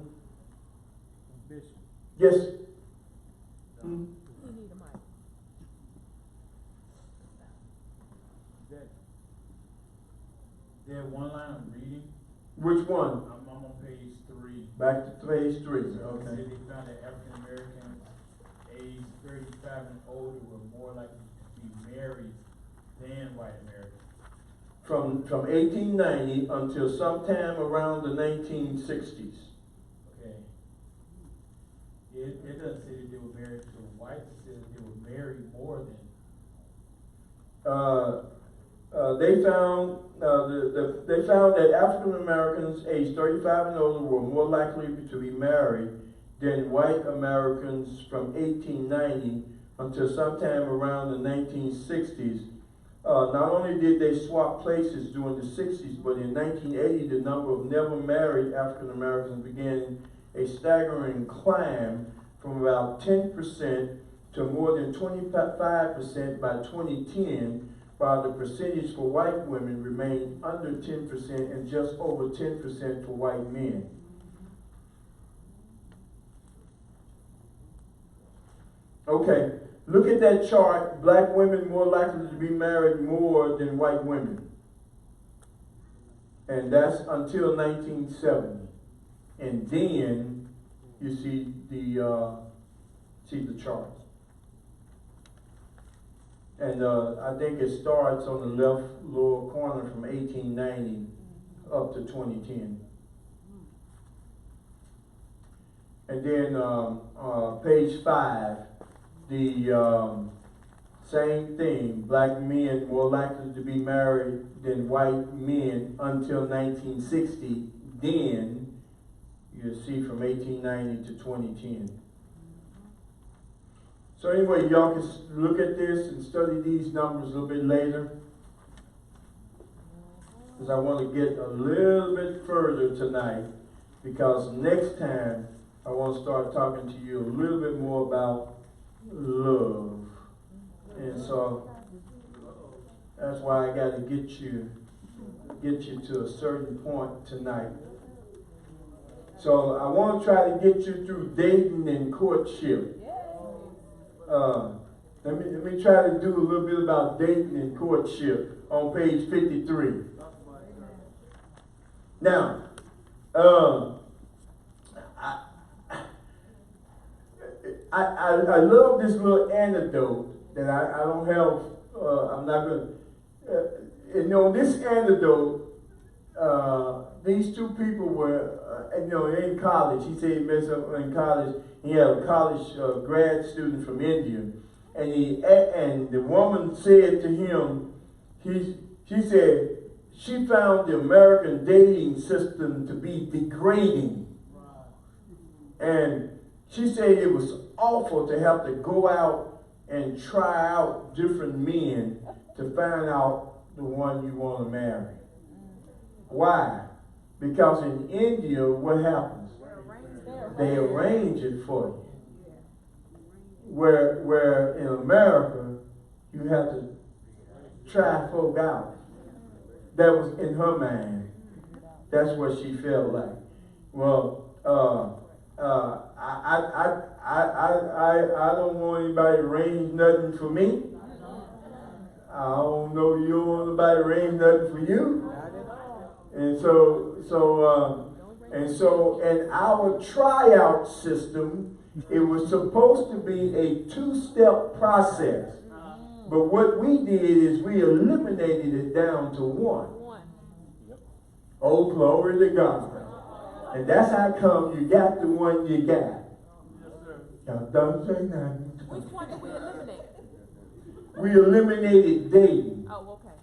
Bishop. Yes. That one line I'm reading. Which one? I'm on page 3. Back to page 3. Okay. Okay. They found that African Americans aged 35 and older were more likely to be married than white Americans. From 1890 until sometime around the 1960s. Okay. It doesn't say that they were married to whites. It says that they were married more than. They found that African Americans aged 35 and older were more likely to be married than white Americans from 1890 until sometime around the 1960s. Not only did they swap places during the 60s, but in 1980, the number of never married African Americans began a staggering climb from about 10% to more than 25% by 2010, while the percentage for white women remained under 10% and just over 10% for white men. Okay, look at that chart. Black women more likely to be married more than white women. And that's until 1970. And then you see the chart. And I think it starts on the left lower corner from 1890 up to 2010. And then page 5, the same thing. Black men more likely to be married than white men until 1960. Then you see from 1890 to 2010. So anyway, y'all can look at this and study these numbers a little bit later, because I want to get a little bit further tonight, because next time I want to start talking to you a little bit more about love. And so that's why I got to get you to a certain point tonight. So I want to try to get you through dating and courtship. Let me try to do a little bit about dating and courtship on page 53. Now, I love this little anecdote that I don't have. I'm not going to. This anecdote. These two people were, in college. He said he met someone in college. He had a college grad student from India, and the woman said to him, she said she found the American dating system to be degrading, and she said it was awful to have to go out and try out different men to find out the one you want to marry. Why? Because in India, what happens? They arrange it for you. Where in America, you have to try folk out. That was in her mind. That's what she felt like. Well, I don't want anybody to arrange nothing for me. I don't know you don't want nobody to arrange nothing for you. And in our tryout system, it was supposed to be a two-step process. But what we did is we eliminated it down to one. Oh, glory to God. And that's how come you got the one you got. Y'all don't say nothing. Which one did we eliminate? We eliminated dating. Oh, okay.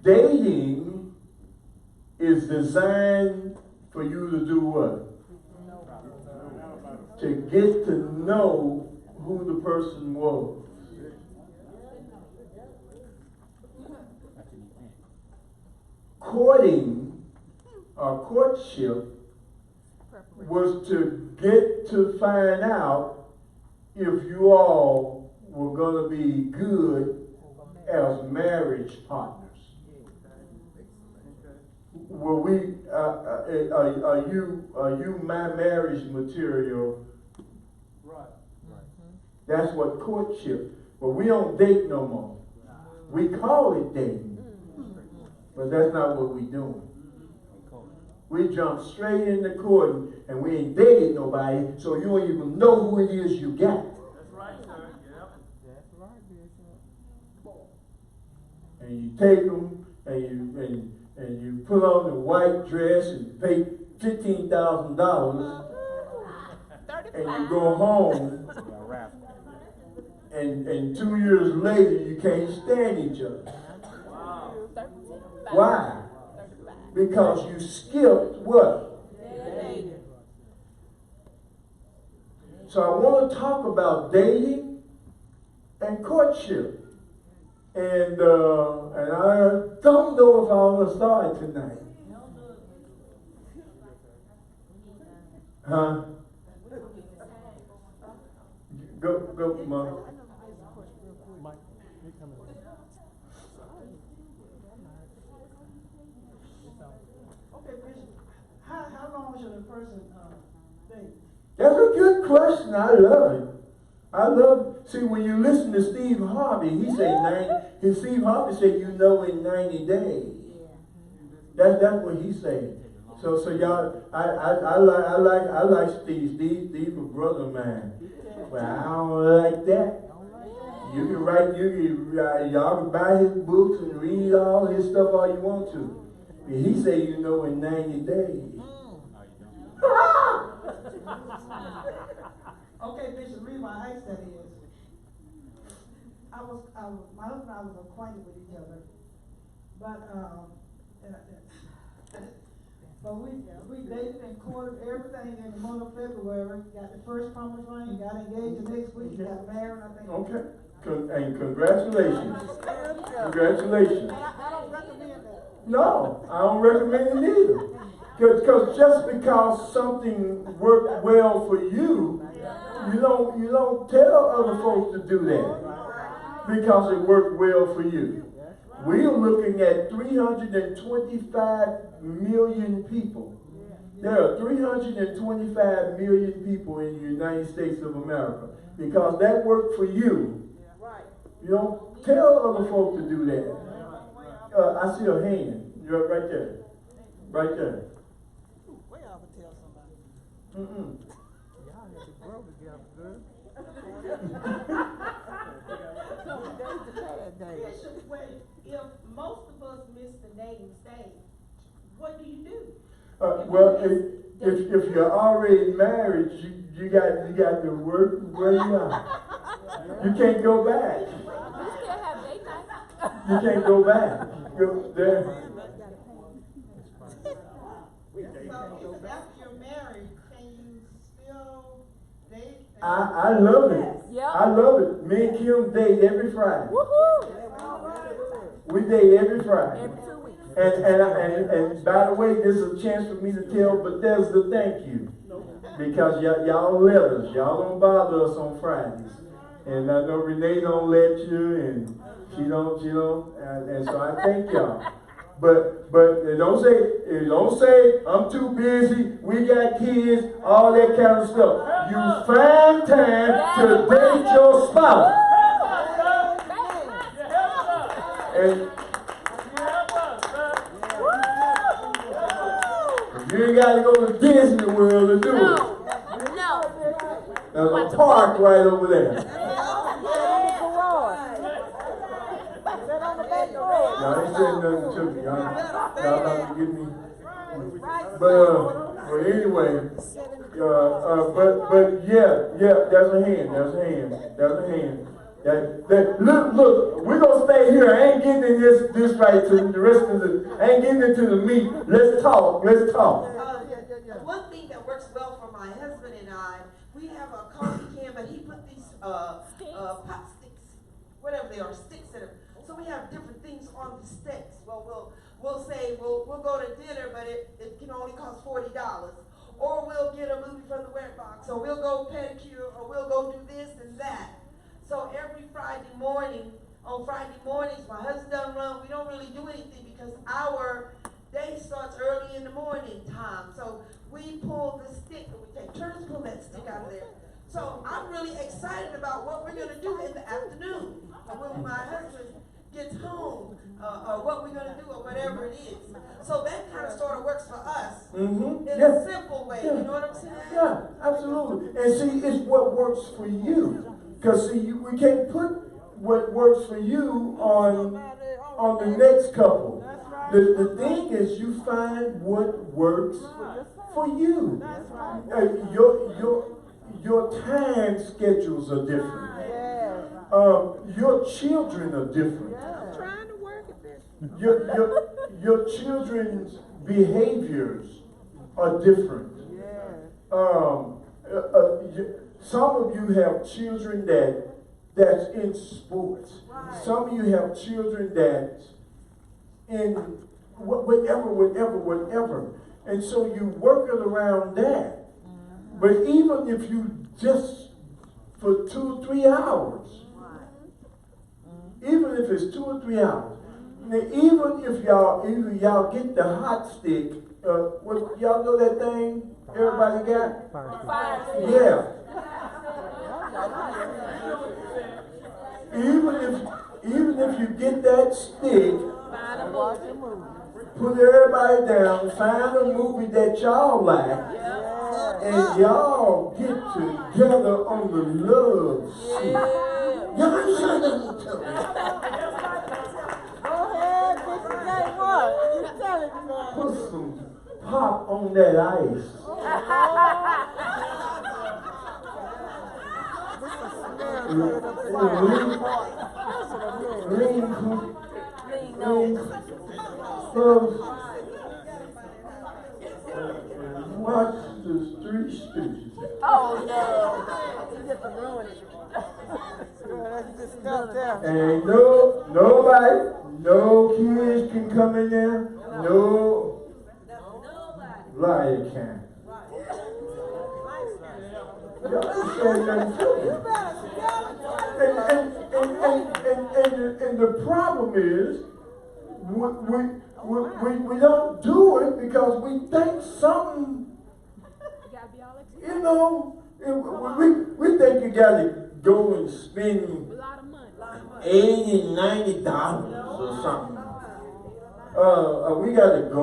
Dating is designed for you to do what? To get to know who the person was. Courting or courtship was to get to find out if you all were going to be good as marriage partners. Will we? Are you my marriage material? Right. That's what courtship. But we don't date no more. We call it dating, but that's not what we're doing. We jump straight into courting, and we ain't dated nobody, so you don't even know who it is you got. That's right, sir. Yep. That's right, Bishop. And you take them, and you put on the white dress and pay $15,000, and you go home, and 2 years later you can't stand each other. Why? Because you skipped what? So I want to talk about dating and courtship. And I don't know if I want to start tonight. Huh? Go, Mom. Okay, Bishop, how long should a person date? That's a good question. I love it. See, when you listen to Steve Harvey, Steve Harvey said, you know, in 90 days. That's what he said. So y'all, I like Steve. Steve a brother of mine. But I don't like that. You can write, y'all can buy his books and read all his stuff all you want to. But he said, you know, in 90 days. Okay, Bishop, read my ice that is. My husband and I was acquainted with each other, but we dated and courted everything in the month of February. Got the first promise ring, got engaged the next week, got married. I think. Okay. And congratulations. Congratulations. I don't recommend that. No, I don't recommend it either. Because just because something worked well for you, you don't tell other folks to do that because it worked well for you. We're looking at 325 million people. There are 325 million people in the United States of America. Because that worked for you, you don't tell other folks to do that. I see a hand. You're right there. Right there. Where I would tell somebody. Y'all had to grow together, girl. Bishop, if most of us miss the dating stage, what do you do? Well, if you're already married, you got to work where you are. You can't go back. We still have date night. You can't go back. Go there. So after you're married, can you still date? I love it. Yep. I love it. Me and Kim date every Friday. Woohoo! We date every Friday. Every 2 weeks. And by the way, this is a chance for me to tell Bethesda thank you. Because y'all let us. Y'all don't bother us on Fridays. And I know Renee don't let you, and she don't, and so I thank y'all. But don't say I'm too busy, we got kids, all that kind of stuff. You find time to date your spouse. And you ain't got to go to Disney World to do it. No. There's a park right over there. Y'all ain't saying nothing to me. Y'all not to get me. But anyway, but yeah, there's a hand. Look, we're gonna stay here. I ain't getting in this right to the rest of the. I ain't getting into the meat. Let's talk. One thing that works well for my husband and I, we have a coffee can, but he put these pot sticks, whatever they are, sticks in them. So we have different things on the sticks. Well, we'll say we'll go to dinner, but it can only cost $40. Or we'll get a movie from the wet box, or we'll go pedicure, or we'll go do this and that. So every Friday morning, on Friday mornings, my husband doesn't run. We don't really do anything because our day starts early in the morning time. So we pull the stick and we take turns pull that stick out of there. So I'm really excited about what we're going to do in the afternoon when my husband gets home, or what we're going to do, or whatever it is. So that kind of sort of works for us in a simple way. You know what I'm saying? Yeah, absolutely. And see, it's what works for you. Because see, we can't put what works for you on the next couple. The thing is, you find what works for you. Your time schedules are different. Your children are different. I'm trying to work at this. Your children's behaviors are different. Some of you have children that's in sports. Some of you have children that's in whatever. And so you work it around that. But even if you just for 2 or 3 hours, even if it's 2 or 3 hours, even if y'all get the hot stick, what y'all know that thing everybody got? Fire stick. Yeah. Even if you get that stick, put everybody down, find a movie that y'all like, and y'all get together on the love seat. Y'all ain't saying nothing to me. Go ahead, Mr. Gatewood. You tell it, man. Put some pop on that ice. Watch the Three Stooges. Oh no! You just ruined it. And no kids can come in there. No lion can. Y'all ain't saying nothing to me. And the problem is, we don't do it because we think something, you know, we think you got to go and spend $80, $90 or something. We got to go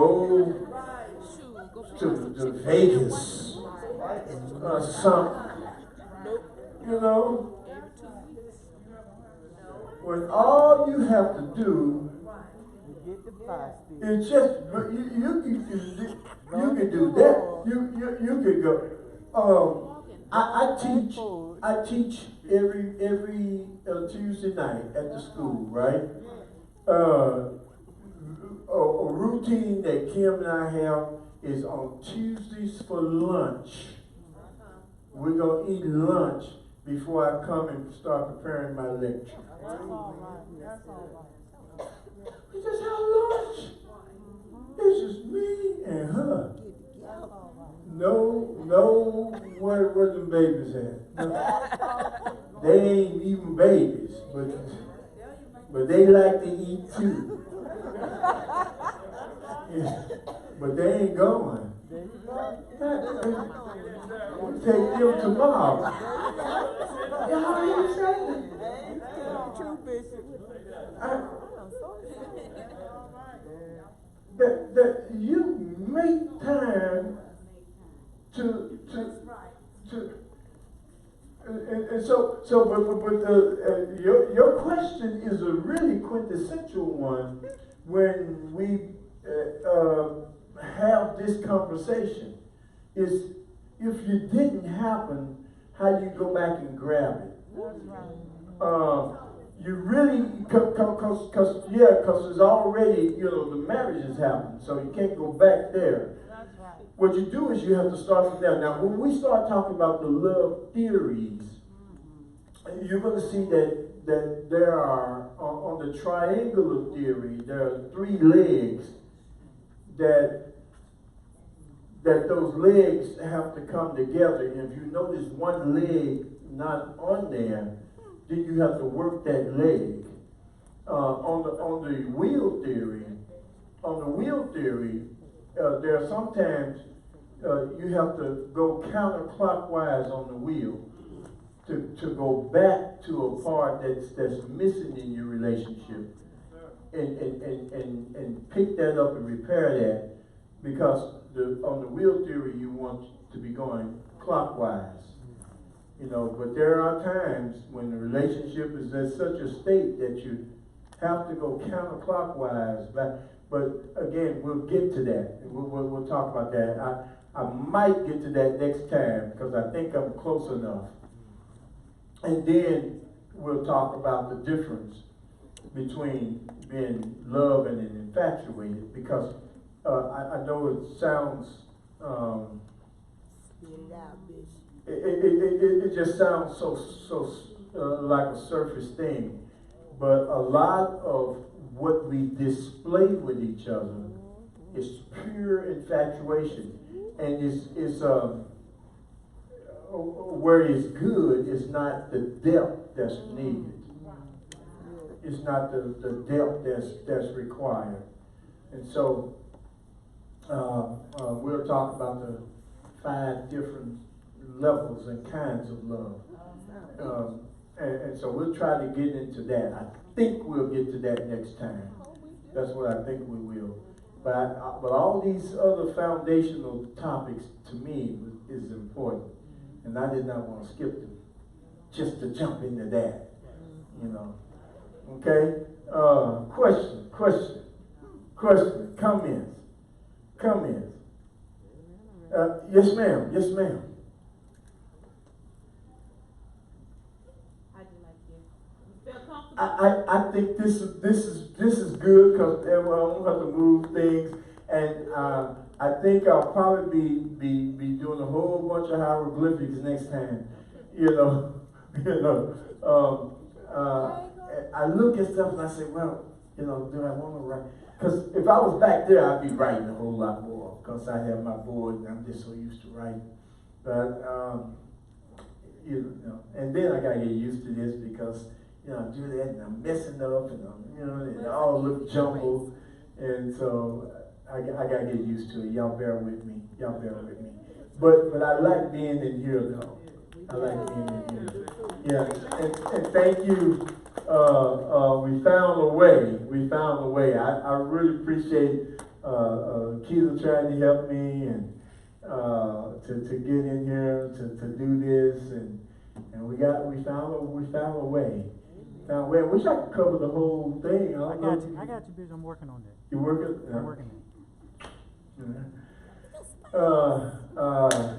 to Vegas or something. You know, when all you have to do is just, you can do that. You can go. I teach every Tuesday night at the school, right? A routine that Kim and I have is on Tuesdays for lunch. We're gonna eat lunch. before I come and start preparing my lecture. That's all right. That's all right. We just had lunch. It's just me and her. That's all right. No, where them babies at? They ain't even babies, but they like to eat too. Yeah, but they ain't going. We'll take them tomorrow. Y'all hear me saying? True, Bishop. That you make time to and so but your question is a really quintessential one when we have this conversation. Is if you didn't happen, how do you go back and grab it? You really, cause it's already, the marriage has happened, so you can't go back there. That's right. What you do is you have to start from there. Now, when we start talking about the love theories, you're going to see that there are, on the triangular theory, there are 3 legs that those legs have to come together. And if you notice one leg not on there, then you have to work that leg. On the wheel theory, there are sometimes you have to go counterclockwise on the wheel to go back to a part that's missing in your relationship, and pick that up and repair that, because on the wheel theory you want to be going clockwise. But there are times when the relationship is at such a state that you have to go counterclockwise. But again, we'll get to that. We'll talk about that. I might get to that next time because I think I'm close enough. And then we'll talk about the difference between being loved and infatuated, because I know it sounds it just sounds so like a surface thing, but a lot of what we display with each other is pure infatuation, and is where it's good is not the depth that's needed. It's not the depth that's required. And so we'll talk about the 5 different levels and kinds of love. And so we'll try to get into that. I think we'll get to that next time. That's what I think we will. But all these other foundational topics to me is important. And I did not want to skip them, just to jump into that. Okay? Question, comments. Yes, ma'am. I think this is good, because I don't have to move things, and I think I'll probably be doing a whole bunch of hieroglyphics next time. I look at stuff and I say, well, do I want to write? Because if I was back there, I'd be writing a whole lot more, because I have my board and I'm just so used to writing. But and then I gotta get used to this, because I do that and I'm messing up, and it all look jumbled, and so I gotta get used to it. Y'all bear with me. But I like being in here though. I like being in here. Yeah, and thank you. We found a way. I really appreciate Keith trying to help me and to get in here to do this, and we found a way. I wish I could cover the whole thing. I got you, bitch. I'm working on that. You working? I'm working on it.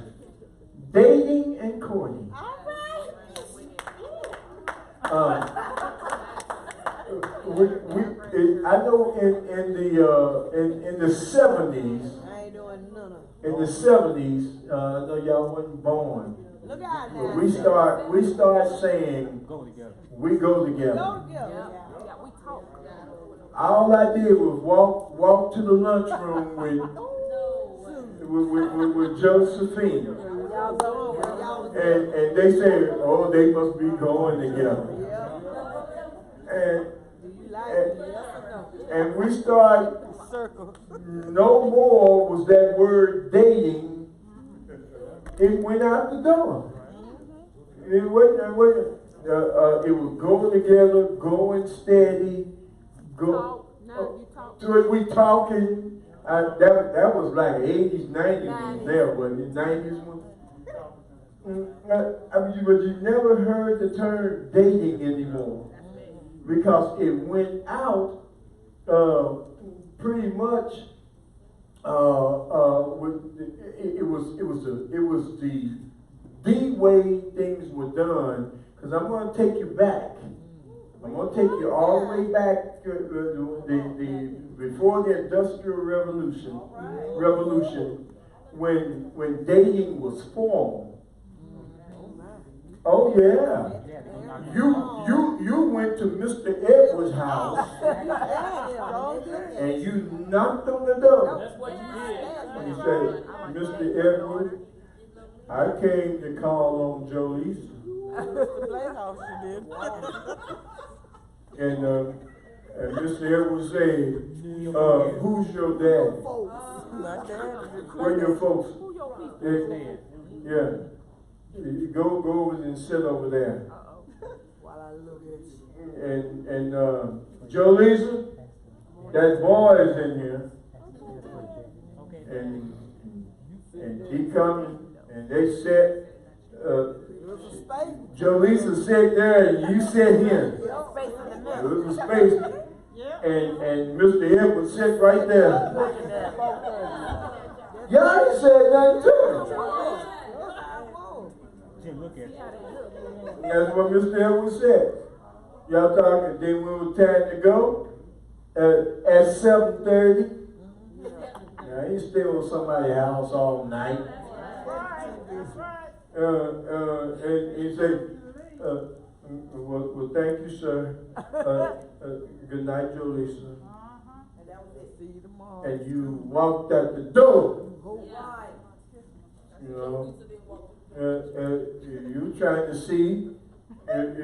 Dating and courting. I know in the 70s. I ain't doing none of it. In the 70s, I know y'all wasn't born. No, Look out now. we start saying, Go together. we go together. Go together. Yeah, we talk. All I did was walk to the lunchroom with Josephine. Y'all go on. Y'all And they said, oh, they must be going together. And, do you like it? Yes or no? and we start, Circle. no more was that word dating. It went out the door. It was going together, going steady, Talk. Now you talk. So we talking. That was like 80s, 90s was there, wasn't it? 90s one. But you never heard the term dating anymore because it went out pretty much. It was the way things were done. Because I'm going to take you back. I'm going to take you all the way back to before the Industrial Revolution, when dating was formal. Oh yeah. You went to Mr. Edwards' house and you knocked on the door. That's what you did. And you said, Mr. Edwards, I came to call on Jolisa. The playhouse you did. And Mr. Edwards said, who's your dad? My dad. Where your folks? Who your people? Yeah. You go over and sit over there. While I look at you. And Jolisa, that boy is in here. And he coming and they said, Jolisa sat there and you sat here. There was a space. And Mr. Edwards sat right there. Y'all ain't said nothing to him. Look at it. That's what Mr. Edwards said. Y'all talking, then when it was time to go, at 7:30. Now, he stay on somebody's house all night. And he said, well, thank you, sir. Good night, Jolisa. See you tomorrow. And you walked out the door. You know, you trying to see if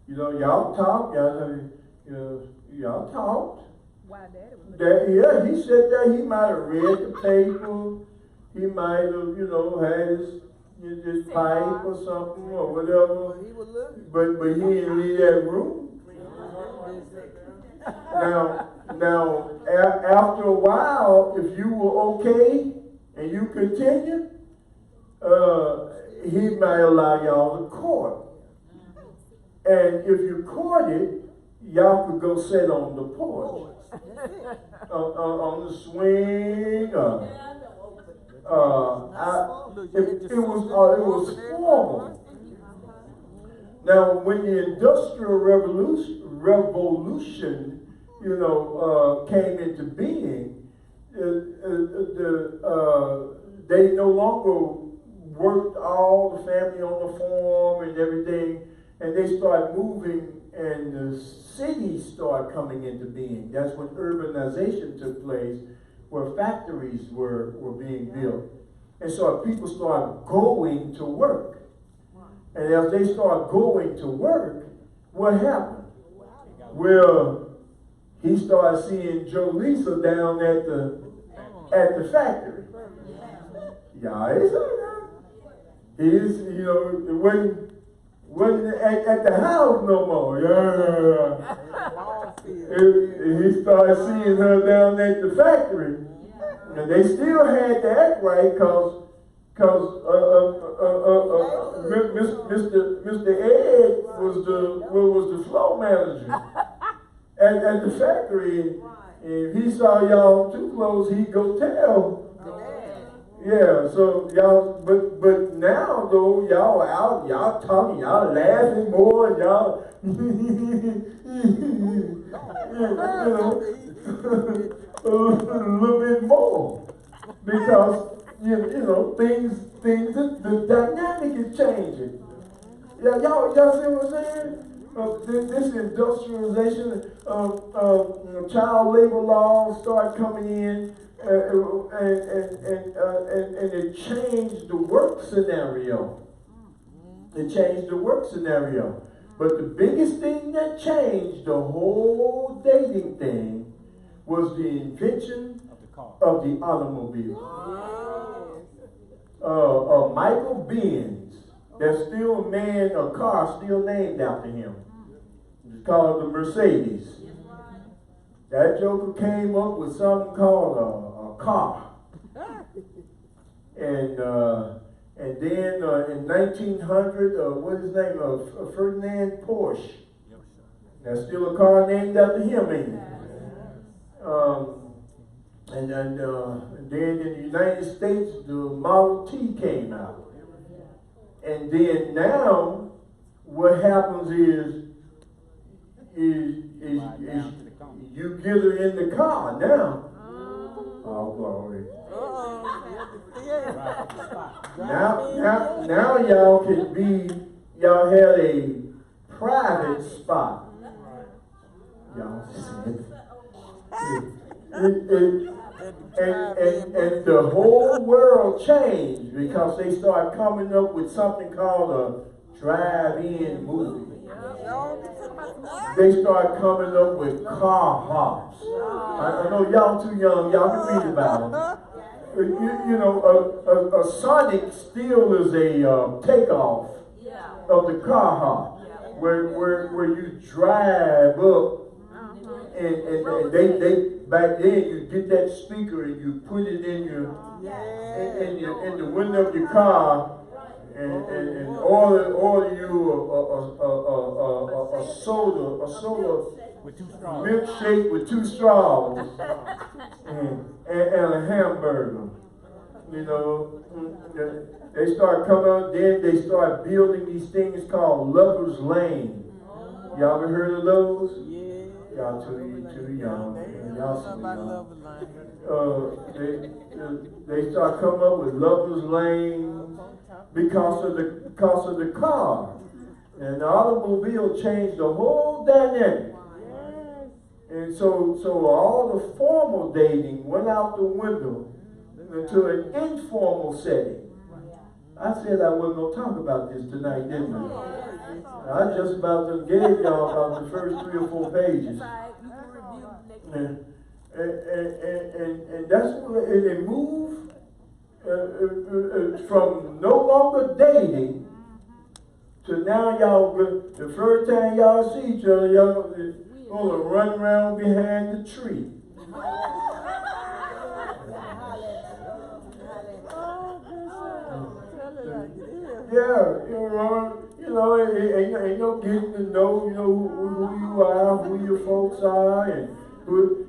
you know, y'all talk, y'all talked. Why daddy was Yeah, he said that he might have read the paper, he might have, had his pipe or something or whatever. He was looking. But he didn't leave that room. Now, after a while, if you were okay and you continued, he might allow y'all to court. And if you courted, y'all could go sit on the porch, on the swing. It was formal. Now, when the Industrial Revolution came into being, they no longer worked all the family on the farm and everything, and they started moving, and the cities started coming into being. That's when urbanization took place, where factories were being built. And so people started going to work. And as they start going to work, what happened? Well, he started seeing Jolisa down at the factory. Yeah, it wasn't at the house no more. Yeah. He started seeing her down at the factory. And they still had to act right because Mr. Ed was the floor manager at the factory. If he saw y'all too close, he'd go tell. Yeah, so y'all, but now though, y'all out, y'all talking, y'all laughing more, and y'all, a little bit more, because you know, the dynamic is changing. Yeah, y'all see what I'm saying? This industrialization of child labor laws start coming in, and it changed the work scenario. It changed the work scenario. But the biggest thing that changed the whole dating thing was the invention of the automobile. Michael Benz, there's still a car still named after him. It's called the Mercedes. That joker came up with something called a car. And then in 1900, what is his name? Ferdinand Porsche. There's still a car named after him, ain't it? And then in the United States, the Model T came out. And then now, what happens is you get her in the car now. Oh, glory. Now y'all had a private spot. Y'all see it. And the whole world changed because they started coming up with something called a drive-in movie. They started coming up with car hops. I know y'all too young, y'all can read about them. You know, a Sonic still is a takeoff of the car hop, where you drive up, and they back then you get that speaker and you put it in in the window of your car, and order you a soda with 2 straws, milkshake with 2 straws, and a hamburger. You know, they start coming out. Then they start building these things called Lover's Lane. Y'all ever heard of those? Yeah. Y'all too young. Y'all they start coming up with Lover's Lane because of the car. And the automobile changed the whole dynamic. And so all the formal dating went out the window into an informal setting. I said I wasn't going to talk about this tonight, didn't I? I just about gave y'all about the first 3 or 4 pages. And that's what it moved from no longer dating to now y'all, the first time y'all see each other, y'all gonna run around behind the tree. Yeah, you know, ain't no getting to know, who you are, who your folks are, and who,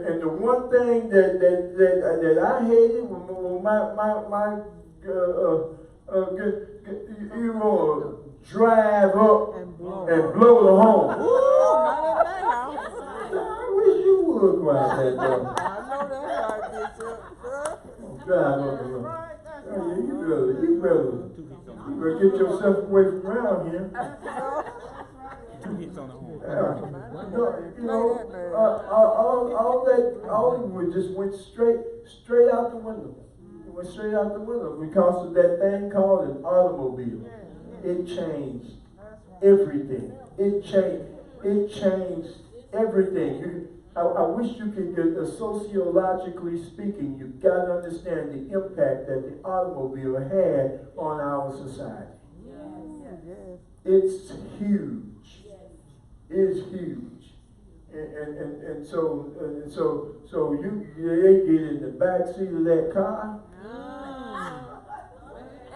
and the one thing that I hated when my you gonna drive up and blow the horn. I wish you would go out that door. I know that right, Drive up the road. You better get yourself away from around here. All of it just went straight out the window. It went straight out the window because of that thing called an automobile. It changed everything. It changed everything. I wish you could get, sociologically speaking, you've got to understand the impact that the automobile had on our society. It's huge. It's huge. And so they get in the back seat of that car.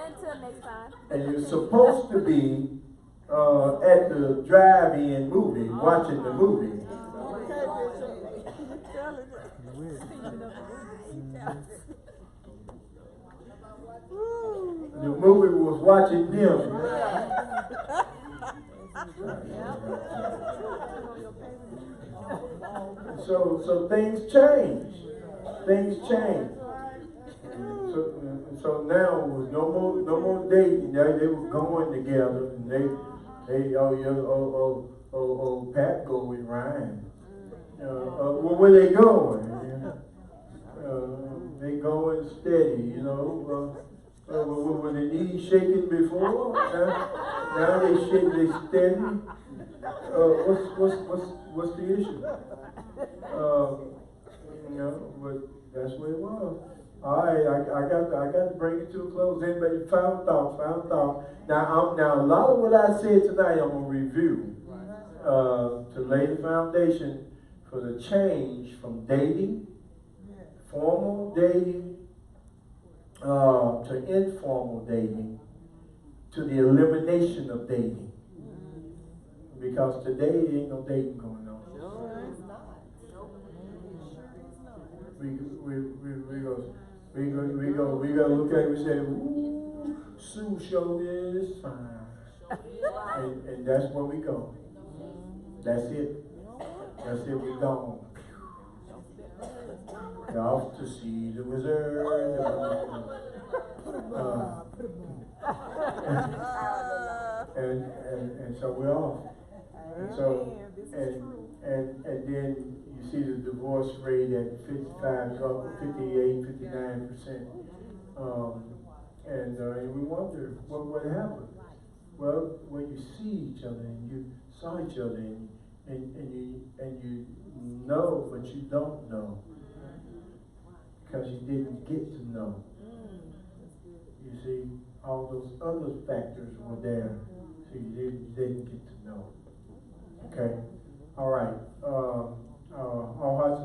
Until next time. And you're supposed to be at the drive-in movie, watching the movie. The movie was watching them. So things change. Things change. so now it was no more dating. They were going together, and Pat go with Ryan. Well, where they going? They going steady, were the knees shaking before? Now they shake, they steady. What's the issue? But that's what it was. All right, I got to bring it to a close. Anybody final thoughts? Now a lot of what I said tonight I'm gonna review to lay the foundation for the change from dating, formal dating, to informal dating, to the elimination of dating. Because today ain't no dating going on. We go look at it and say, ooh, Sue show is fine. And that's where we go. That's it. We gone. Off to see the wizard. And so we're off. And then you see the divorce rate at 55, 58, 59%. And we wonder what happened. Well, when you see each other and you saw each other and you know, but you don't know. Because you didn't get to know. You see, all those other factors were there. So you didn't get to know. Okay? All right. All hearts